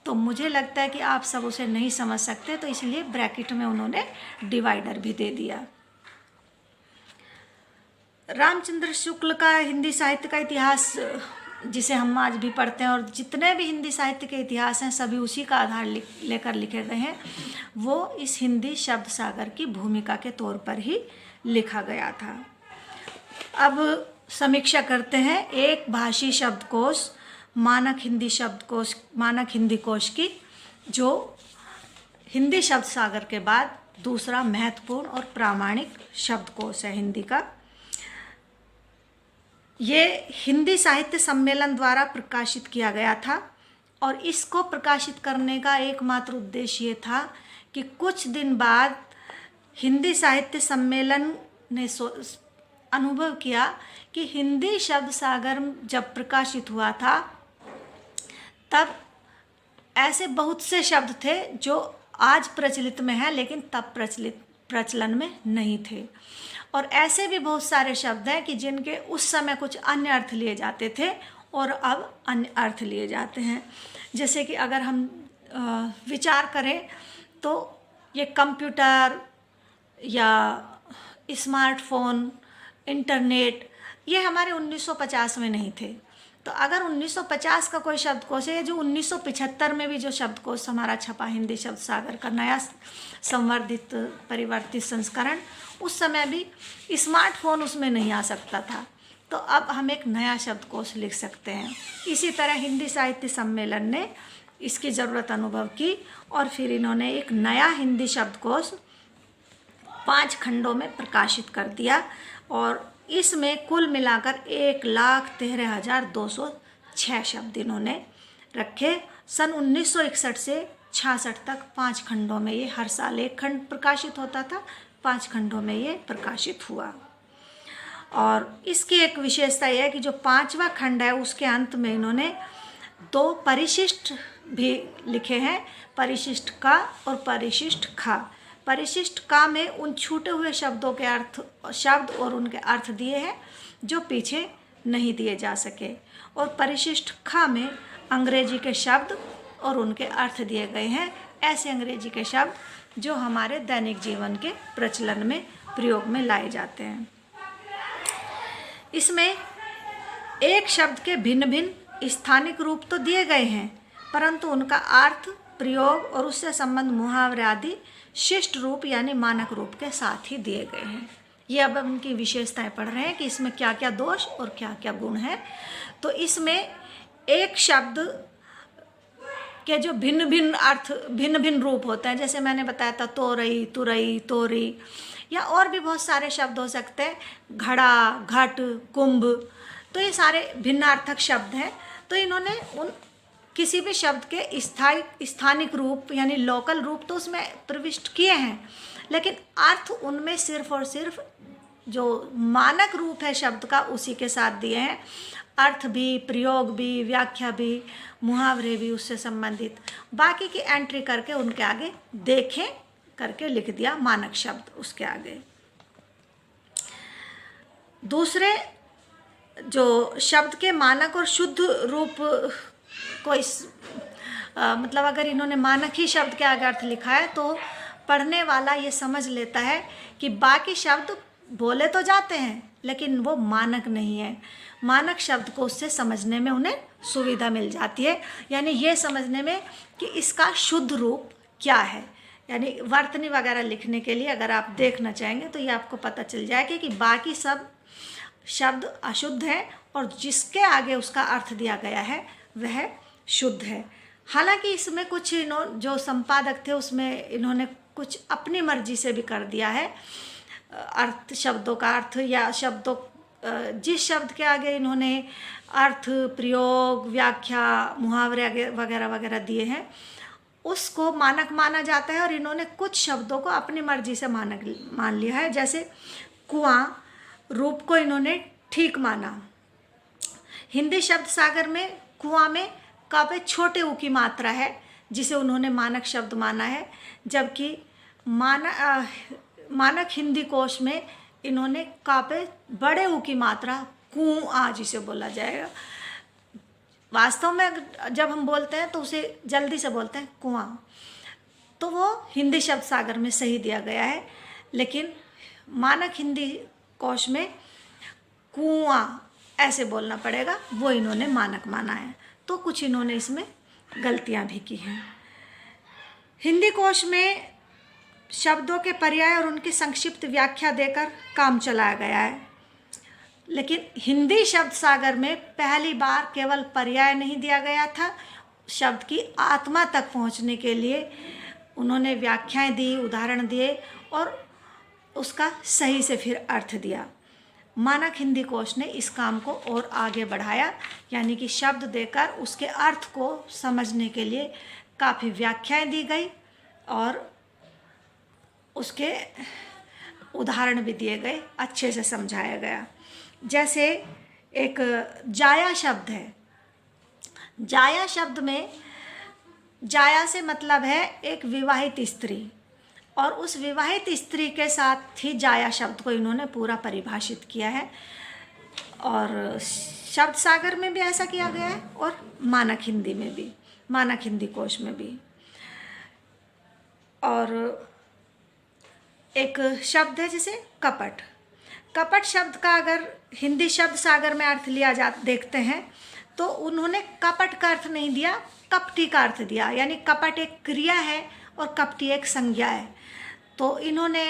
तो मुझे लगता है कि आप सब उसे नहीं समझ सकते, तो इसलिए ब्रैकेट में उन्होंने डिवाइडर भी दे दिया। रामचंद्र शुक्ल का हिंदी साहित्य का इतिहास, जिसे हम आज भी पढ़ते हैं, और जितने भी हिंदी साहित्य के इतिहास हैं सभी उसी का आधार लेकर लिखे गए हैं। वो इस हिंदी शब्द सागर की भूमिका के तौर पर ही लिखा गया था। अब समीक्षा करते हैं एक भाषी शब्दकोश, मानक हिंदी शब्दकोश, मानक हिंदी कोश की, जो हिंदी शब्द सागर के बाद दूसरा महत्वपूर्ण और प्रामाणिक शब्दकोश है हिंदी का। ये हिंदी साहित्य सम्मेलन द्वारा प्रकाशित किया गया था, और इसको प्रकाशित करने का एकमात्र उद्देश्य ये था कि कुछ दिन बाद हिंदी साहित्य सम्मेलन ने अनुभव किया कि हिंदी शब्द सागर जब प्रकाशित हुआ था तब ऐसे बहुत से शब्द थे जो आज प्रचलित में हैं, लेकिन तब प्रचलन में नहीं थे। और ऐसे भी बहुत सारे शब्द हैं कि जिनके उस समय कुछ अन्य अर्थ लिए जाते थे और अब अन्य अर्थ लिए जाते हैं। जैसे कि अगर हम विचार करें तो ये कंप्यूटर या स्मार्टफोन, इंटरनेट, ये हमारे 1950 में नहीं थे। तो अगर 1950 का कोई शब्दकोश है, जो 1975 में भी जो शब्दकोश हमारा छपा हिंदी शब्द सागर का नया संवर्धित परिवर्तित संस्करण, उस समय भी स्मार्टफोन उसमें नहीं आ सकता था, तो अब हम एक नया शब्दकोश लिख सकते हैं। इसी तरह हिंदी साहित्य सम्मेलन ने इसकी ज़रूरत अनुभव की और फिर इन्होंने एक नया हिंदी शब्दकोश 5 खंडों में प्रकाशित कर दिया, और इसमें कुल मिलाकर 1,13,206 शब्द इन्होंने रखे। सन 1961 से 66 तक 5 खंडों में ये हर साल एक खंड प्रकाशित होता था, 5 खंडों में ये प्रकाशित हुआ। और इसकी एक विशेषता यह है कि जो 5वां खंड है उसके अंत में इन्होंने 2 परिशिष्ट भी लिखे हैं, परिशिष्ट का और परिशिष्ट खा। परिशिष्ट का में उन छूटे हुए शब्दों के शब्द और उनके अर्थ दिए हैं जो पीछे नहीं दिए जा सके, और परिशिष्ट खा में अंग्रेजी के शब्द और उनके अर्थ दिए गए हैं, ऐसे अंग्रेजी के शब्द जो हमारे दैनिक जीवन के प्रचलन में प्रयोग में लाए जाते हैं। इसमें एक शब्द के भिन्न भिन्न स्थानिक रूप तो दिए गए हैं, परंतु उनका अर्थ, प्रयोग और उससे संबंध मुहावरे आदि शिष्ट रूप यानी मानक रूप के साथ ही दिए गए हैं। ये अब उनकी विशेषताएं पढ़ रहे हैं कि इसमें क्या क्या दोष और क्या क्या गुण हैं। तो इसमें एक शब्द के जो भिन्न भिन्न अर्थ, भिन्न भिन्न रूप होते हैं, जैसे मैंने बताया था तोरई, तुरई, तोरी, या और भी बहुत सारे शब्द हो सकते हैं, घड़ा, घट, कुंभ, तो ये सारे भिन्नार्थक शब्द हैं। तो इन्होंने उन किसी भी शब्द के स्थानिक रूप यानी लोकल रूप तो उसमें प्रविष्ट किए हैं, लेकिन अर्थ उनमें सिर्फ और सिर्फ जो मानक रूप है शब्द का उसी के साथ दिए हैं। अर्थ भी, प्रयोग भी, व्याख्या भी, मुहावरे भी उससे संबंधित, बाकी की एंट्री करके उनके आगे देखें करके लिख दिया मानक शब्द उसके आगे। दूसरे जो शब्द के मानक और शुद्ध रूप को मतलब अगर इन्होंने मानक ही शब्द के आगे अर्थ लिखा है तो पढ़ने वाला ये समझ लेता है कि बाकी शब्द बोले तो जाते हैं लेकिन वो मानक नहीं है। मानक शब्द को उससे समझने में उन्हें सुविधा मिल जाती है, यानी ये समझने में कि इसका शुद्ध रूप क्या है। यानी वर्तनी वगैरह लिखने के लिए अगर आप देखना चाहेंगे तो ये आपको पता चल जाएगा कि बाकी सब शब्द अशुद्ध है और जिसके आगे उसका अर्थ दिया गया है वह शुद्ध है। हालांकि इसमें कुछ जो संपादक थे उसमें इन्होंने कुछ अपनी मर्जी से भी कर दिया है, अर्थ, शब्दों का अर्थ या शब्दों जिस शब्द के आगे इन्होंने अर्थ, प्रयोग, व्याख्या, मुहावरे वगैरह वगैरह दिए हैं उसको मानक माना जाता है, और इन्होंने कुछ शब्दों को अपनी मर्जी से मानक मान लिया है। जैसे कुआं, रूप को इन्होंने ठीक माना। हिंदी शब्द सागर में कुआं में क पे छोटे ऊ की मात्रा है जिसे उन्होंने मानक शब्द माना है, जबकि मानक हिंदी कोश में इन्होंने क पे बड़े ऊ की मात्रा कुआं जिसे बोला जाएगा। वास्तव में जब हम बोलते हैं तो उसे जल्दी से बोलते हैं कुआं, तो वो हिंदी शब्द सागर में सही दिया गया है, लेकिन मानक हिंदी कोश में कुआं ऐसे बोलना पड़ेगा, वो इन्होंने मानक माना है। तो कुछ इन्होंने इसमें गलतियां भी की हैं। हिंदी कोश में शब्दों के पर्याय और उनकी संक्षिप्त व्याख्या देकर काम चलाया गया है, लेकिन हिंदी शब्द सागर में पहली बार केवल पर्याय नहीं दिया गया था, शब्द की आत्मा तक पहुंचने के लिए उन्होंने व्याख्याएं दी, उदाहरण दिए और उसका सही से फिर अर्थ दिया। मानक हिंदी कोश ने इस काम को और आगे बढ़ाया, यानी कि शब्द देकर उसके अर्थ को समझने के लिए काफ़ी व्याख्याएं दी गई और उसके उदाहरण भी दिए गए, अच्छे से समझाया गया। जैसे एक जाया शब्द है, जाया शब्द में जाया से मतलब है एक विवाहित स्त्री, और उस विवाहित स्त्री के साथ ही जाया शब्द को इन्होंने पूरा परिभाषित किया है, और शब्द सागर में भी ऐसा किया गया है और मानक हिंदी में भी, मानक हिंदी कोश में भी। और एक शब्द है जैसे कपट। कपट शब्द का अगर हिंदी शब्द सागर में अर्थ लिया देखते हैं तो उन्होंने कपट का अर्थ नहीं दिया, कपटी का अर्थ दिया, यानी कपट एक क्रिया है और कपटी एक संज्ञा है। तो इन्होंने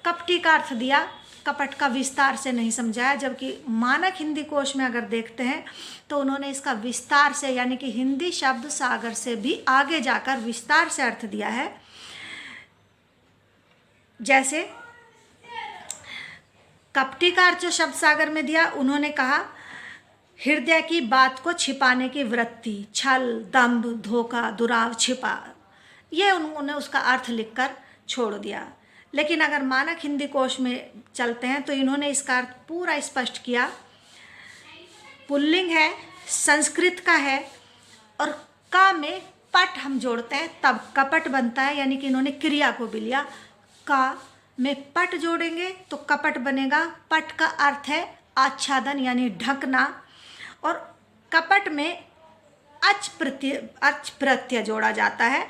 कपटी का अर्थ दिया, कपट का विस्तार से नहीं समझाया, जबकि मानक हिंदी कोश में अगर देखते हैं तो उन्होंने इसका विस्तार से, यानी कि हिंदी शब्द सागर से भी आगे जाकर विस्तार से अर्थ दिया है। जैसे कपटी का अर्थ जो शब्द सागर में दिया, उन्होंने कहा हृदय की बात को छिपाने की वृत्ति, छल, दंभ, धोखा, दुराव, छिपा, ये उन्होंने उसका अर्थ लिखकर छोड़ दिया। लेकिन अगर मानक हिंदी कोश में चलते हैं तो इन्होंने इसका अर्थ पूरा स्पष्ट किया। पुल्लिंग है, संस्कृत का है, और का में पट हम जोड़ते हैं तब कपट बनता है, यानी कि इन्होंने क्रिया को भी लिया। का में पट जोड़ेंगे तो कपट बनेगा। पट का अर्थ है आच्छादन यानी ढकना, और कपट में अच प्रत्यय जोड़ा जाता है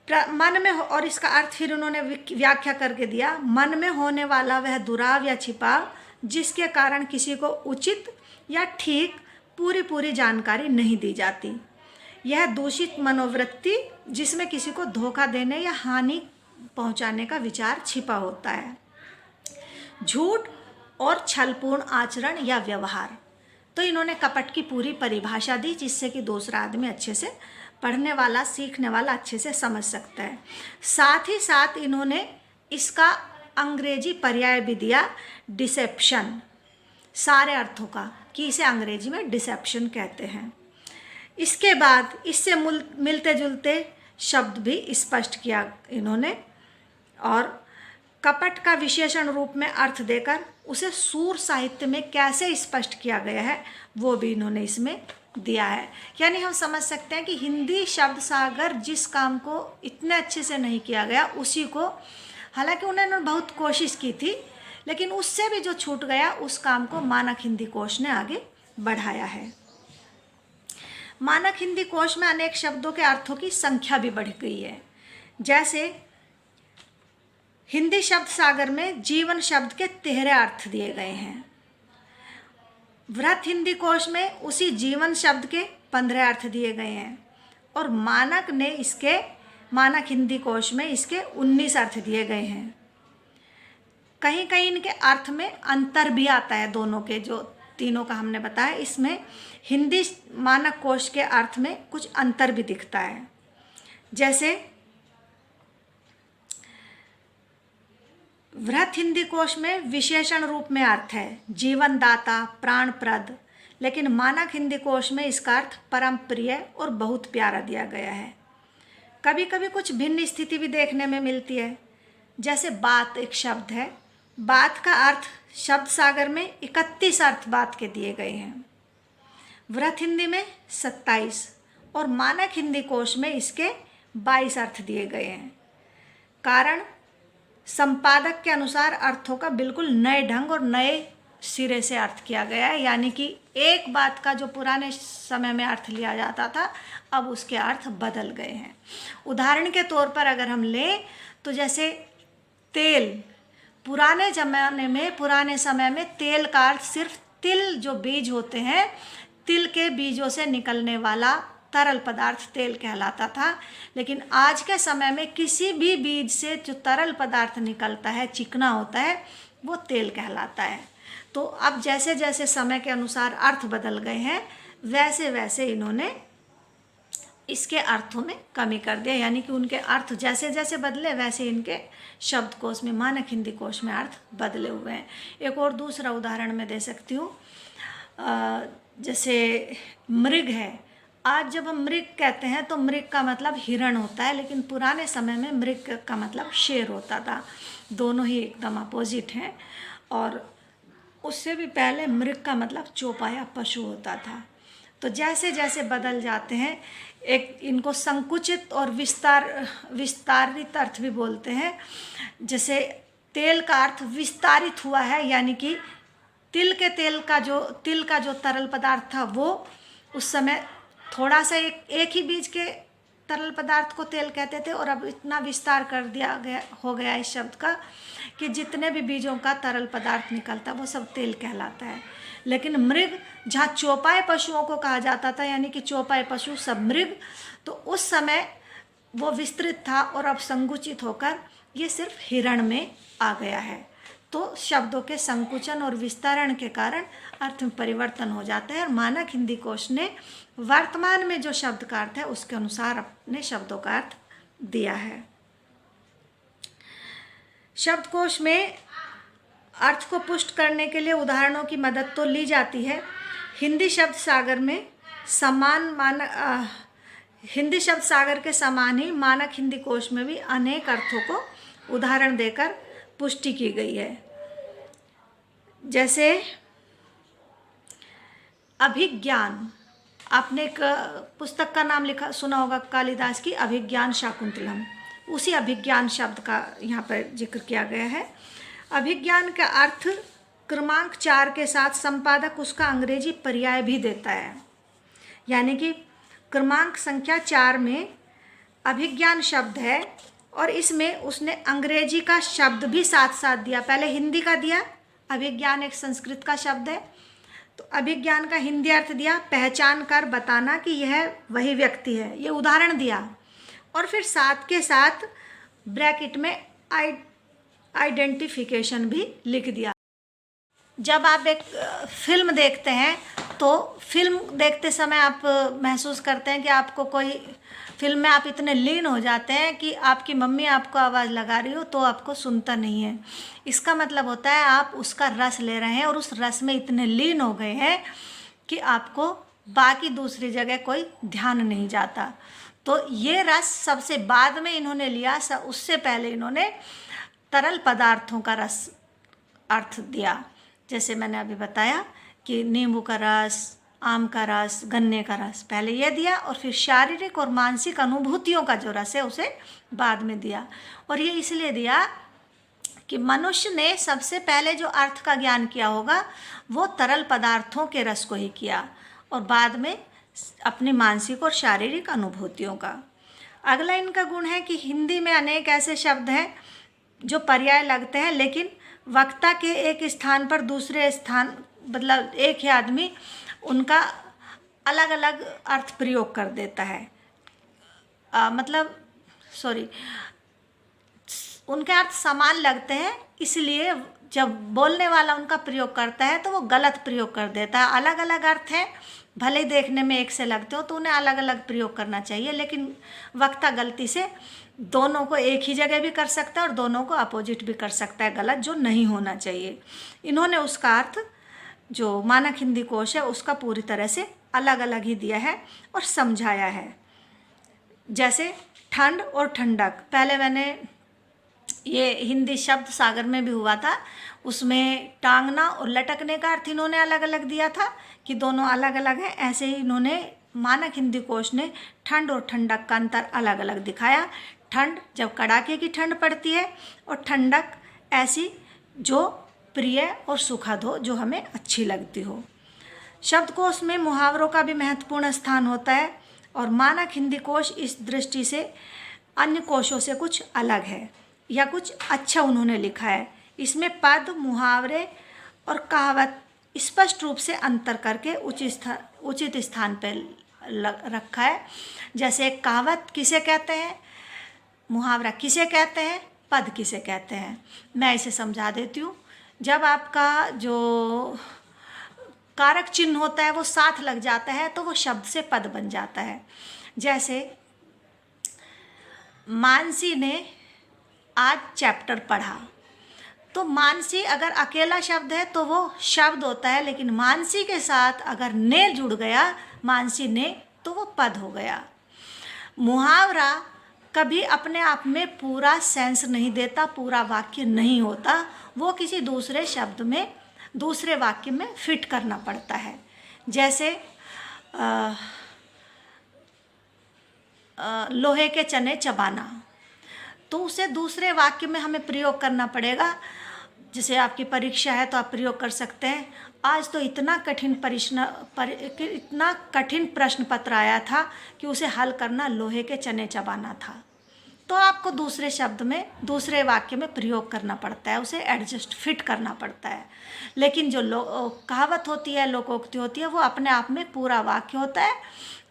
मन में, और इसका अर्थ फिर उन्होंने व्याख्या करके दिया, मन में होने वाला वह दुराव या छिपाव जिसके कारण किसी को उचित या ठीक पूरी जानकारी नहीं दी जाती। यह दूषित मनोवृत्ति जिसमें किसी को धोखा देने या हानि पहुंचाने का विचार छिपा होता है। झूठ और छलपूर्ण आचरण या व्यवहार। तो इन्होंने कपट की पूरी परिभाषा दी जिससे कि दूसरा आदमी अच्छे से, पढ़ने वाला, सीखने वाला अच्छे से समझ सकता है। साथ ही साथ इन्होंने इसका अंग्रेजी पर्याय भी दिया, डिसेप्शन, सारे अर्थों का, कि इसे अंग्रेजी में डिसेप्शन कहते हैं। इसके बाद इससे मिलते जुलते शब्द भी स्पष्ट किया इन्होंने, और कपट का विशेषण रूप में अर्थ देकर उसे सूर साहित्य में कैसे स्पष्ट किया गया है वो भी इन्होंने इसमें दिया है। यानी हम समझ सकते हैं कि हिंदी शब्द सागर जिस काम को इतने अच्छे से नहीं किया गया उसी को, हालांकि उन्होंने बहुत कोशिश की थी, लेकिन उससे भी जो छूट गया उस काम को मानक हिंदी कोश ने आगे बढ़ाया है। मानक हिंदी कोश में अनेक शब्दों के अर्थों की संख्या भी बढ़ गई है। जैसे हिंदी शब्द सागर में जीवन शब्द के 13 अर्थ दिए गए हैं। वृहत हिंदी कोश में उसी जीवन शब्द के 15 अर्थ दिए गए हैं, और मानक हिंदी कोश में इसके 19 अर्थ दिए गए हैं। कहीं कहीं इनके अर्थ में अंतर भी आता है, दोनों के जो तीनों का हमने बताया, इसमें हिंदी मानक कोश के अर्थ में कुछ अंतर भी दिखता है। जैसे वृहत हिंदी कोश में विशेषण रूप में अर्थ है जीवनदाता, प्राणप्रद, लेकिन मानक हिंदी कोश में इसका अर्थ परम प्रिय और बहुत प्यारा दिया गया है। कभी कभी कुछ भिन्न स्थिति भी देखने में मिलती है। जैसे बात एक शब्द है, बात का अर्थ शब्द सागर में 31 अर्थ बात के दिए गए हैं, वृहत हिंदी में 27 और मानक हिंदी कोश में इसके 22 अर्थ दिए गए हैं। कारण संपादक के अनुसार अर्थों का बिल्कुल नए ढंग और नए सिरे से अर्थ किया गया है, यानी कि एक बात का जो पुराने समय में अर्थ लिया जाता था अब उसके अर्थ बदल गए हैं। उदाहरण के तौर पर अगर हम लें तो जैसे तेल, पुराने ज़माने में, पुराने समय में तेल का अर्थ सिर्फ तिल जो बीज होते हैं, तिल के बीजों से निकलने वाला तरल पदार्थ तेल कहलाता था। लेकिन आज के समय में किसी भी बीज से जो तरल पदार्थ निकलता है, चिकना होता है, वो तेल कहलाता है। तो अब जैसे जैसे समय के अनुसार अर्थ बदल गए हैं वैसे वैसे इन्होंने इसके अर्थों में कमी कर दिया, यानी कि उनके अर्थ जैसे जैसे बदले वैसे इनके शब्दकोश में, मानक हिंदी कोश में अर्थ बदले हुए हैं। एक और दूसरा उदाहरण मैं दे सकती हूँ। जैसे मृग है, आज जब हम मृग कहते हैं तो मृग का मतलब हिरण होता है, लेकिन पुराने समय में मृग का मतलब शेर होता था। दोनों ही एकदम अपोजिट हैं। और उससे भी पहले मृग का मतलब चौपाया पशु होता था। तो जैसे जैसे बदल जाते हैं, एक इनको संकुचित और विस्तारित अर्थ भी बोलते हैं। जैसे तेल का अर्थ विस्तारित हुआ है, यानी कि तिल का जो तरल पदार्थ था वो उस समय थोड़ा सा एक ही बीज के तरल पदार्थ को तेल कहते थे, और अब इतना विस्तार कर दिया हो गया इस शब्द का कि जितने भी बीजों का तरल पदार्थ निकलता वो सब तेल कहलाता है। लेकिन मृग, जहाँ चौपाए पशुओं को कहा जाता था, यानी कि चौपाए पशु सब मृग, तो उस समय वो विस्तृत था और अब संकुचित होकर ये सिर्फ हिरण में आ गया है। तो शब्दों के संकुचन और विस्तारण के कारण अर्थ में परिवर्तन हो जाता है, और मानक हिंदी कोश ने वर्तमान में जो शब्द का अर्थ है उसके अनुसार अपने शब्दों का अर्थ दिया है। शब्दकोश में अर्थ को पुष्ट करने के लिए उदाहरणों की मदद तो ली जाती है। हिंदी शब्द सागर के समान ही मानक हिंदी कोश में भी अनेक अर्थों को उदाहरण देकर पुष्टि की गई है। जैसे अभिज्ञान, आपने एक पुस्तक का नाम सुना होगा कालिदास की, अभिज्ञान शाकुंतलम। उसी अभिज्ञान शब्द का यहाँ पर जिक्र किया गया है। अभिज्ञान का अर्थ क्रमांक 4 के साथ संपादक उसका अंग्रेजी पर्याय भी देता है, यानी कि क्रमांक संख्या 4 में अभिज्ञान शब्द है और इसमें उसने अंग्रेजी का शब्द भी साथ साथ दिया। पहले हिंदी का दिया, अभिज्ञान एक संस्कृत का शब्द है, तो अभिज्ञान का हिंदी अर्थ दिया, पहचान कर बताना कि यह वही व्यक्ति है, ये उदाहरण दिया। और फिर साथ के साथ ब्रैकेट में आइडेंटिफिकेशन भी लिख दिया। जब आप एक फिल्म देखते हैं तो फिल्म देखते समय आप महसूस करते हैं कि आपको कोई फिल्म में आप इतने लीन हो जाते हैं कि आपकी मम्मी आपको आवाज़ लगा रही हो तो आपको सुनता नहीं है। इसका मतलब होता है आप उसका रस ले रहे हैं और उस रस में इतने लीन हो गए हैं कि आपको बाकी दूसरी जगह कोई ध्यान नहीं जाता। तो ये रस सबसे बाद में इन्होंने लिया, उससे पहले इन्होंने तरल पदार्थों का रस अर्थ दिया। जैसे मैंने अभी बताया कि नींबू का रस, आम का रस, गन्ने का रस, पहले ये दिया और फिर शारीरिक और मानसिक अनुभूतियों का जो रस है उसे बाद में दिया। और ये इसलिए दिया कि मनुष्य ने सबसे पहले जो अर्थ का ज्ञान किया होगा वो तरल पदार्थों के रस को ही किया और बाद में अपनी मानसिक और शारीरिक अनुभूतियों का। अगला इनका गुण है कि हिंदी में अनेक ऐसे शब्द हैं जो पर्याय लगते हैं, लेकिन वक्ता के एक स्थान पर दूसरे स्थान, मतलब एक ही आदमी उनका अलग अलग अर्थ प्रयोग कर देता है। उनके अर्थ समान लगते हैं, इसलिए जब बोलने वाला उनका प्रयोग करता है तो वो गलत प्रयोग कर देता है। अलग अलग अर्थ हैं, भले ही देखने में एक से लगते हो तो उन्हें अलग अलग प्रयोग करना चाहिए, लेकिन वक्ता गलती से दोनों को एक ही जगह भी कर सकता है और दोनों को अपोजिट भी कर सकता है, गलत जो नहीं होना चाहिए। इन्होंने उसका अर्थ जो मानक हिंदी कोश है उसका पूरी तरह से अलग अलग ही दिया है और समझाया है। जैसे ठंड और ठंडक, पहले मैंने ये हिंदी शब्द सागर में भी हुआ था, उसमें टांगना और लटकने का अर्थ इन्होंने अलग अलग दिया था कि दोनों अलग अलग हैं। ऐसे ही इन्होंने मानक हिंदी कोश ने ठंड और ठंडक का अंतर अलग अलग दिखाया। ठंड जब कड़ाके की ठंड पड़ती है, और ठंडक ऐसी जो प्रिय और सुखद हो, जो हमें अच्छी लगती हो। शब्दकोश में मुहावरों का भी महत्वपूर्ण स्थान होता है, और मानक हिंदी कोश इस दृष्टि से अन्य कोशों से कुछ अलग है या कुछ अच्छा उन्होंने लिखा है। इसमें पद, मुहावरे और कहावत स्पष्ट रूप से अंतर करके उचित स्थान पर रखा है। जैसे कहावत किसे कहते हैं, मुहावरा किसे कहते हैं, पद किसे कहते हैं। मैं इसे समझा देती हूँ। जब आपका जो कारक चिन्ह होता है वो साथ लग जाता है तो वो शब्द से पद बन जाता है। जैसे मानसी ने आज चैप्टर पढ़ा, तो मानसी अगर अकेला शब्द है तो वो शब्द होता है, लेकिन मानसी के साथ अगर ने जुड़ गया, मानसी ने, तो वो पद हो गया। मुहावरा कभी अपने आप में पूरा सेंस नहीं देता, पूरा वाक्य नहीं होता, वो किसी दूसरे शब्द में, दूसरे वाक्य में फिट करना पड़ता है। जैसे लोहे के चने चबाना, तो उसे दूसरे वाक्य में हमें प्रयोग करना पड़ेगा। जैसे आपकी परीक्षा है तो आप प्रयोग कर सकते हैं, आज तो इतना कठिन प्रश्न पत्र आया था कि उसे हल करना लोहे के चने चबाना था। तो आपको दूसरे शब्द में, दूसरे वाक्य में प्रयोग करना पड़ता है, उसे एडजस्ट फिट करना पड़ता है। लेकिन जो कहावत होती है, लोकोक्ति होती है, वो अपने आप में पूरा वाक्य होता है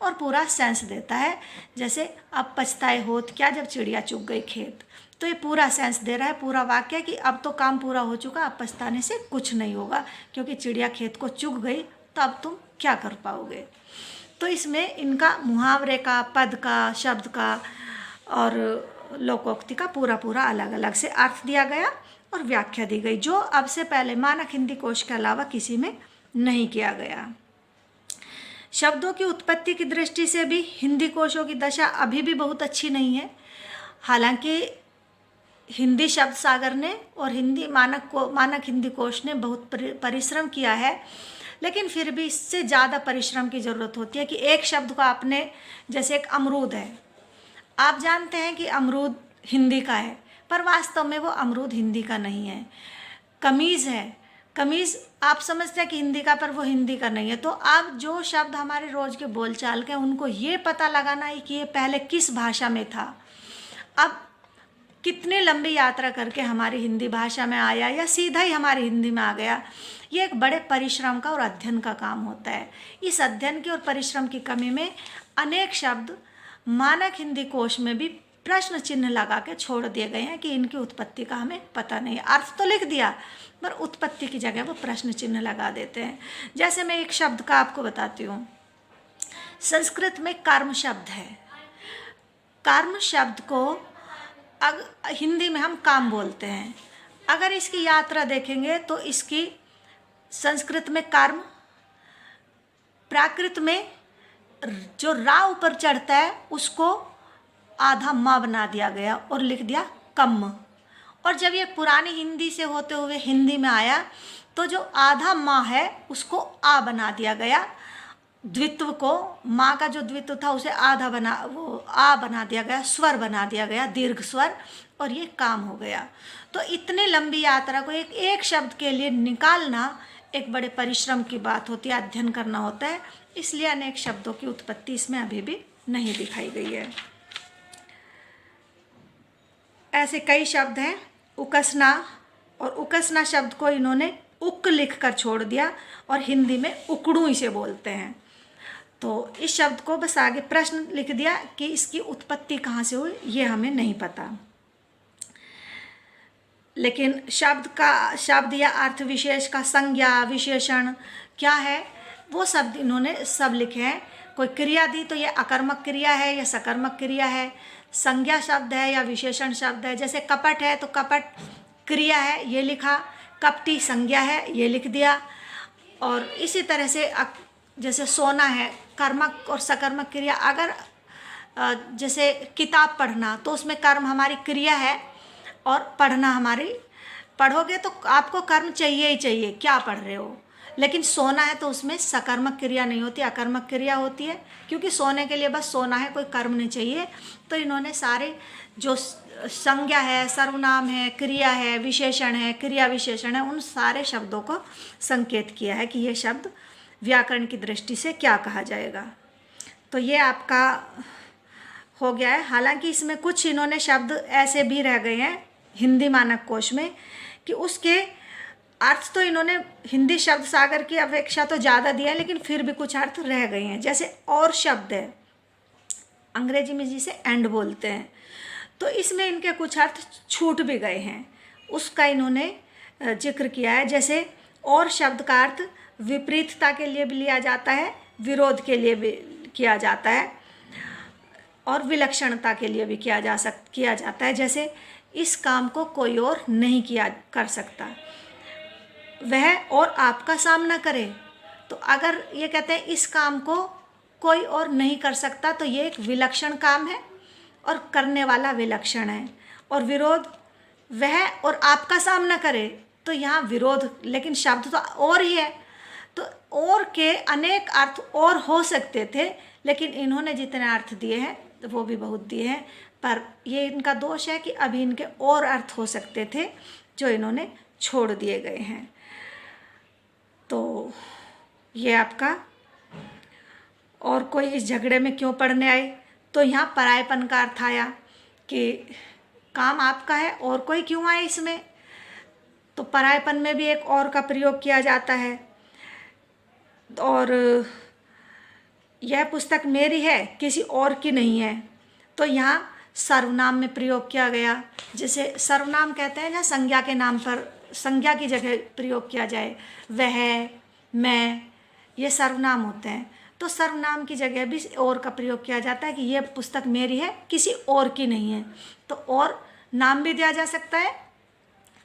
और पूरा सेंस देता है। जैसे अब पछताए होत क्या जब चिड़िया चुग गई खेत, तो ये पूरा सेंस दे रहा है, पूरा वाक्य कि अब तो काम पूरा हो चुका, अब पछताने से कुछ नहीं होगा, क्योंकि चिड़िया खेत को चुग गई तो अब तुम क्या कर पाओगे। तो इसमें इनका मुहावरे का, पद का, शब्द का और लोकोक्ति का पूरा अलग अलग से अर्थ दिया गया और व्याख्या दी गई, जो अब से पहले मानक हिंदी कोश के अलावा किसी में नहीं किया गया। शब्दों की उत्पत्ति की दृष्टि से भी हिंदी कोशों की दशा अभी भी बहुत अच्छी नहीं है। हालांकि हिंदी शब्द सागर ने और हिंदी मानक हिंदी कोश ने बहुत परिश्रम किया है, लेकिन फिर भी इससे ज़्यादा परिश्रम की ज़रूरत होती है कि एक शब्द को आपने, जैसे एक अमरूद है, आप जानते हैं कि अमरूद हिंदी का है, पर वास्तव में वो अमरूद हिंदी का नहीं है। कमीज़ है, कमीज़ आप समझते हैं कि हिंदी का, पर वो हिंदी का नहीं है। तो आप जो शब्द हमारे रोज़ के बोलचाल के, उनको ये पता लगाना है कि ये पहले किस भाषा में था, अब कितनी लंबी यात्रा करके हमारी हिंदी भाषा में आया या सीधा ही हमारी हिंदी में आ गया, ये एक बड़े परिश्रम का और अध्ययन का काम होता है। इस अध्ययन की और परिश्रम की कमी में अनेक शब्द मानक हिंदी कोश में भी प्रश्न चिन्ह लगा के छोड़ दिए गए हैं कि इनकी उत्पत्ति का हमें पता नहीं। अर्थ तो लिख दिया, पर उत्पत्ति की जगह वो प्रश्न चिन्ह लगा देते हैं। जैसे मैं एक शब्द का आपको बताती हूँ। संस्कृत में कर्म शब्द है, कर्म शब्द को हिंदी में हम काम बोलते हैं। अगर इसकी यात्रा देखेंगे तो इसकी संस्कृत में कर्म, प्राकृत में जो रा ऊपर चढ़ता है उसको आधा माँ बना दिया गया और लिख दिया कम। और जब ये पुरानी हिंदी से होते हुए हिंदी में आया तो जो आधा माँ है उसको आ बना दिया गया, द्वित्व को, माँ का जो द्वित्व था उसे आधा वो आ बना दिया गया, स्वर बना दिया गया, दीर्घ स्वर, और ये काम हो गया। तो इतनी लंबी यात्रा को एक शब्द के लिए निकालना एक बड़े परिश्रम की बात होती है, अध्ययन करना होता है। इसलिए अनेक शब्दों की उत्पत्ति इसमें अभी भी नहीं दिखाई गई है। ऐसे कई शब्द हैं। उकसना, और उकसना शब्द को इन्होंने उक लिख कर छोड़ दिया और हिंदी में उकड़ू इसे बोलते हैं। तो इस शब्द को बस आगे प्रश्न लिख दिया कि इसकी उत्पत्ति कहाँ से हुई, ये हमें नहीं पता। लेकिन शब्द या अर्थ विशेष का संज्ञा, विशेषण क्या है, वो शब्द इन्होंने सब लिखे हैं। कोई क्रिया दी तो ये अकर्मक क्रिया है या सकर्मक क्रिया है, संज्ञा शब्द है या विशेषण शब्द है। जैसे कपट है तो कपट क्रिया है, ये लिखा। कपटी संज्ञा है, ये लिख दिया। और इसी तरह से जैसे सोना है, कर्मक और सकर्मक क्रिया। अगर जैसे किताब पढ़ना तो उसमें कर्म हमारी क्रिया है और पढ़ना हमारी, पढ़ोगे तो आपको कर्म चाहिए ही चाहिए, क्या पढ़ रहे हो। लेकिन सोना है तो उसमें सकर्मक क्रिया नहीं होती, अकर्मक क्रिया होती है, क्योंकि सोने के लिए बस सोना है, कोई कर्म नहीं चाहिए। तो इन्होंने सारे जो संज्ञा है, सर्वनाम है, क्रिया है, विशेषण है, क्रिया विशेषण है, उन सारे शब्दों को संकेत किया है कि ये शब्द व्याकरण की दृष्टि से क्या कहा जाएगा। तो ये आपका हो गया है। हालांकि इसमें कुछ इन्होंने शब्द ऐसे भी रह गए हैं हिंदी मानक कोश में कि उसके अर्थ तो इन्होंने हिंदी शब्द सागर की अपेक्षा तो ज़्यादा दिया है, लेकिन फिर भी कुछ अर्थ रह गए हैं। जैसे और शब्द है, अंग्रेजी में जिसे एंड बोलते हैं, तो इसमें इनके कुछ अर्थ छूट भी गए हैं, उसका इन्होंने जिक्र किया है। जैसे और शब्द का अर्थ विपरीतता के लिए भी लिया जाता है, विरोध के लिए भी किया जाता है और विलक्षणता के लिए भी किया जाता है। जैसे इस काम को कोई और नहीं कर सकता, वह और आपका सामना करे। तो अगर ये कहते हैं इस काम को कोई और नहीं कर सकता, तो ये एक विलक्षण काम है और करने वाला विलक्षण है। और विरोध, वह और आपका सामना करे, तो यहाँ विरोध, लेकिन शब्द तो और ही है। तो और के अनेक अर्थ और हो सकते थे, लेकिन इन्होंने जितने अर्थ दिए हैं वो भी बहुत दिए हैं। पर ये इनका दोष है कि अभी इनके और अर्थ हो सकते थे जो इन्होंने छोड़ दिए गए हैं। तो ये आपका, और कोई इस झगड़े में क्यों पड़ने आए, तो यहाँ परायपन का अर्थ आया कि काम आपका है और कोई क्यों आए इसमें। तो परायपन में भी एक और का प्रयोग किया जाता है। और यह पुस्तक मेरी है, किसी और की नहीं है, तो यहाँ सर्वनाम में प्रयोग किया गया। जैसे सर्वनाम कहते हैं जहाँ संज्ञा के नाम पर, संज्ञा की जगह प्रयोग किया जाए, वह, मैं, ये सर्वनाम होते हैं। तो सर्वनाम की जगह भी और का प्रयोग किया जाता है कि यह पुस्तक मेरी है, किसी और की नहीं है। तो और नाम भी दिया जा सकता है,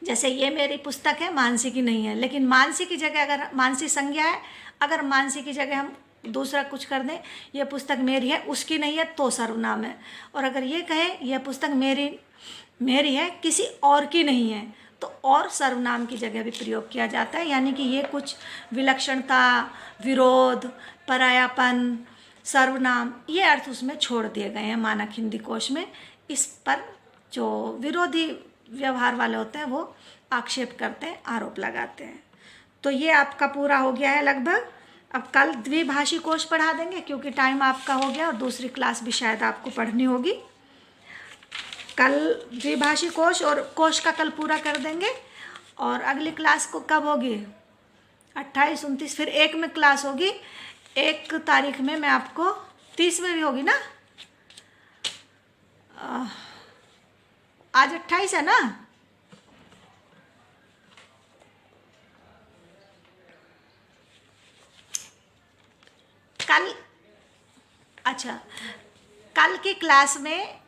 जैसे ये मेरी पुस्तक है, मानसी की नहीं है। लेकिन मानसी की जगह, अगर मानसी संज्ञा है, अगर मानसी की जगह हम दूसरा कुछ कर दें, यह पुस्तक मेरी है, उसकी नहीं है, तो सर्वनाम है। और अगर ये कहें यह पुस्तक मेरी है, किसी और की नहीं है, तो और सर्वनाम की जगह भी प्रयोग किया जाता है। यानी कि ये कुछ विलक्षणता, विरोध, परायापन, सर्वनाम, ये अर्थ उसमें छोड़ दिए गए हैं मानक हिंदी कोश में। इस पर जो विरोधी व्यवहार वाले होते हैं वो आक्षेप करते हैं, आरोप लगाते हैं। तो ये आपका पूरा हो गया है लगभग। अब कल द्विभाषी कोश पढ़ा देंगे, क्योंकि टाइम आपका हो गया और दूसरी क्लास भी शायद आपको पढ़नी होगी। कल द्विभाषी कोश और कोश का कल पूरा कर देंगे। और अगली क्लास को कब होगी? 28, 29, फिर 1 में क्लास होगी। 1 तारीख में मैं आपको, 30 में भी होगी ना, आज 28 है ना, कल, अच्छा, कल की क्लास में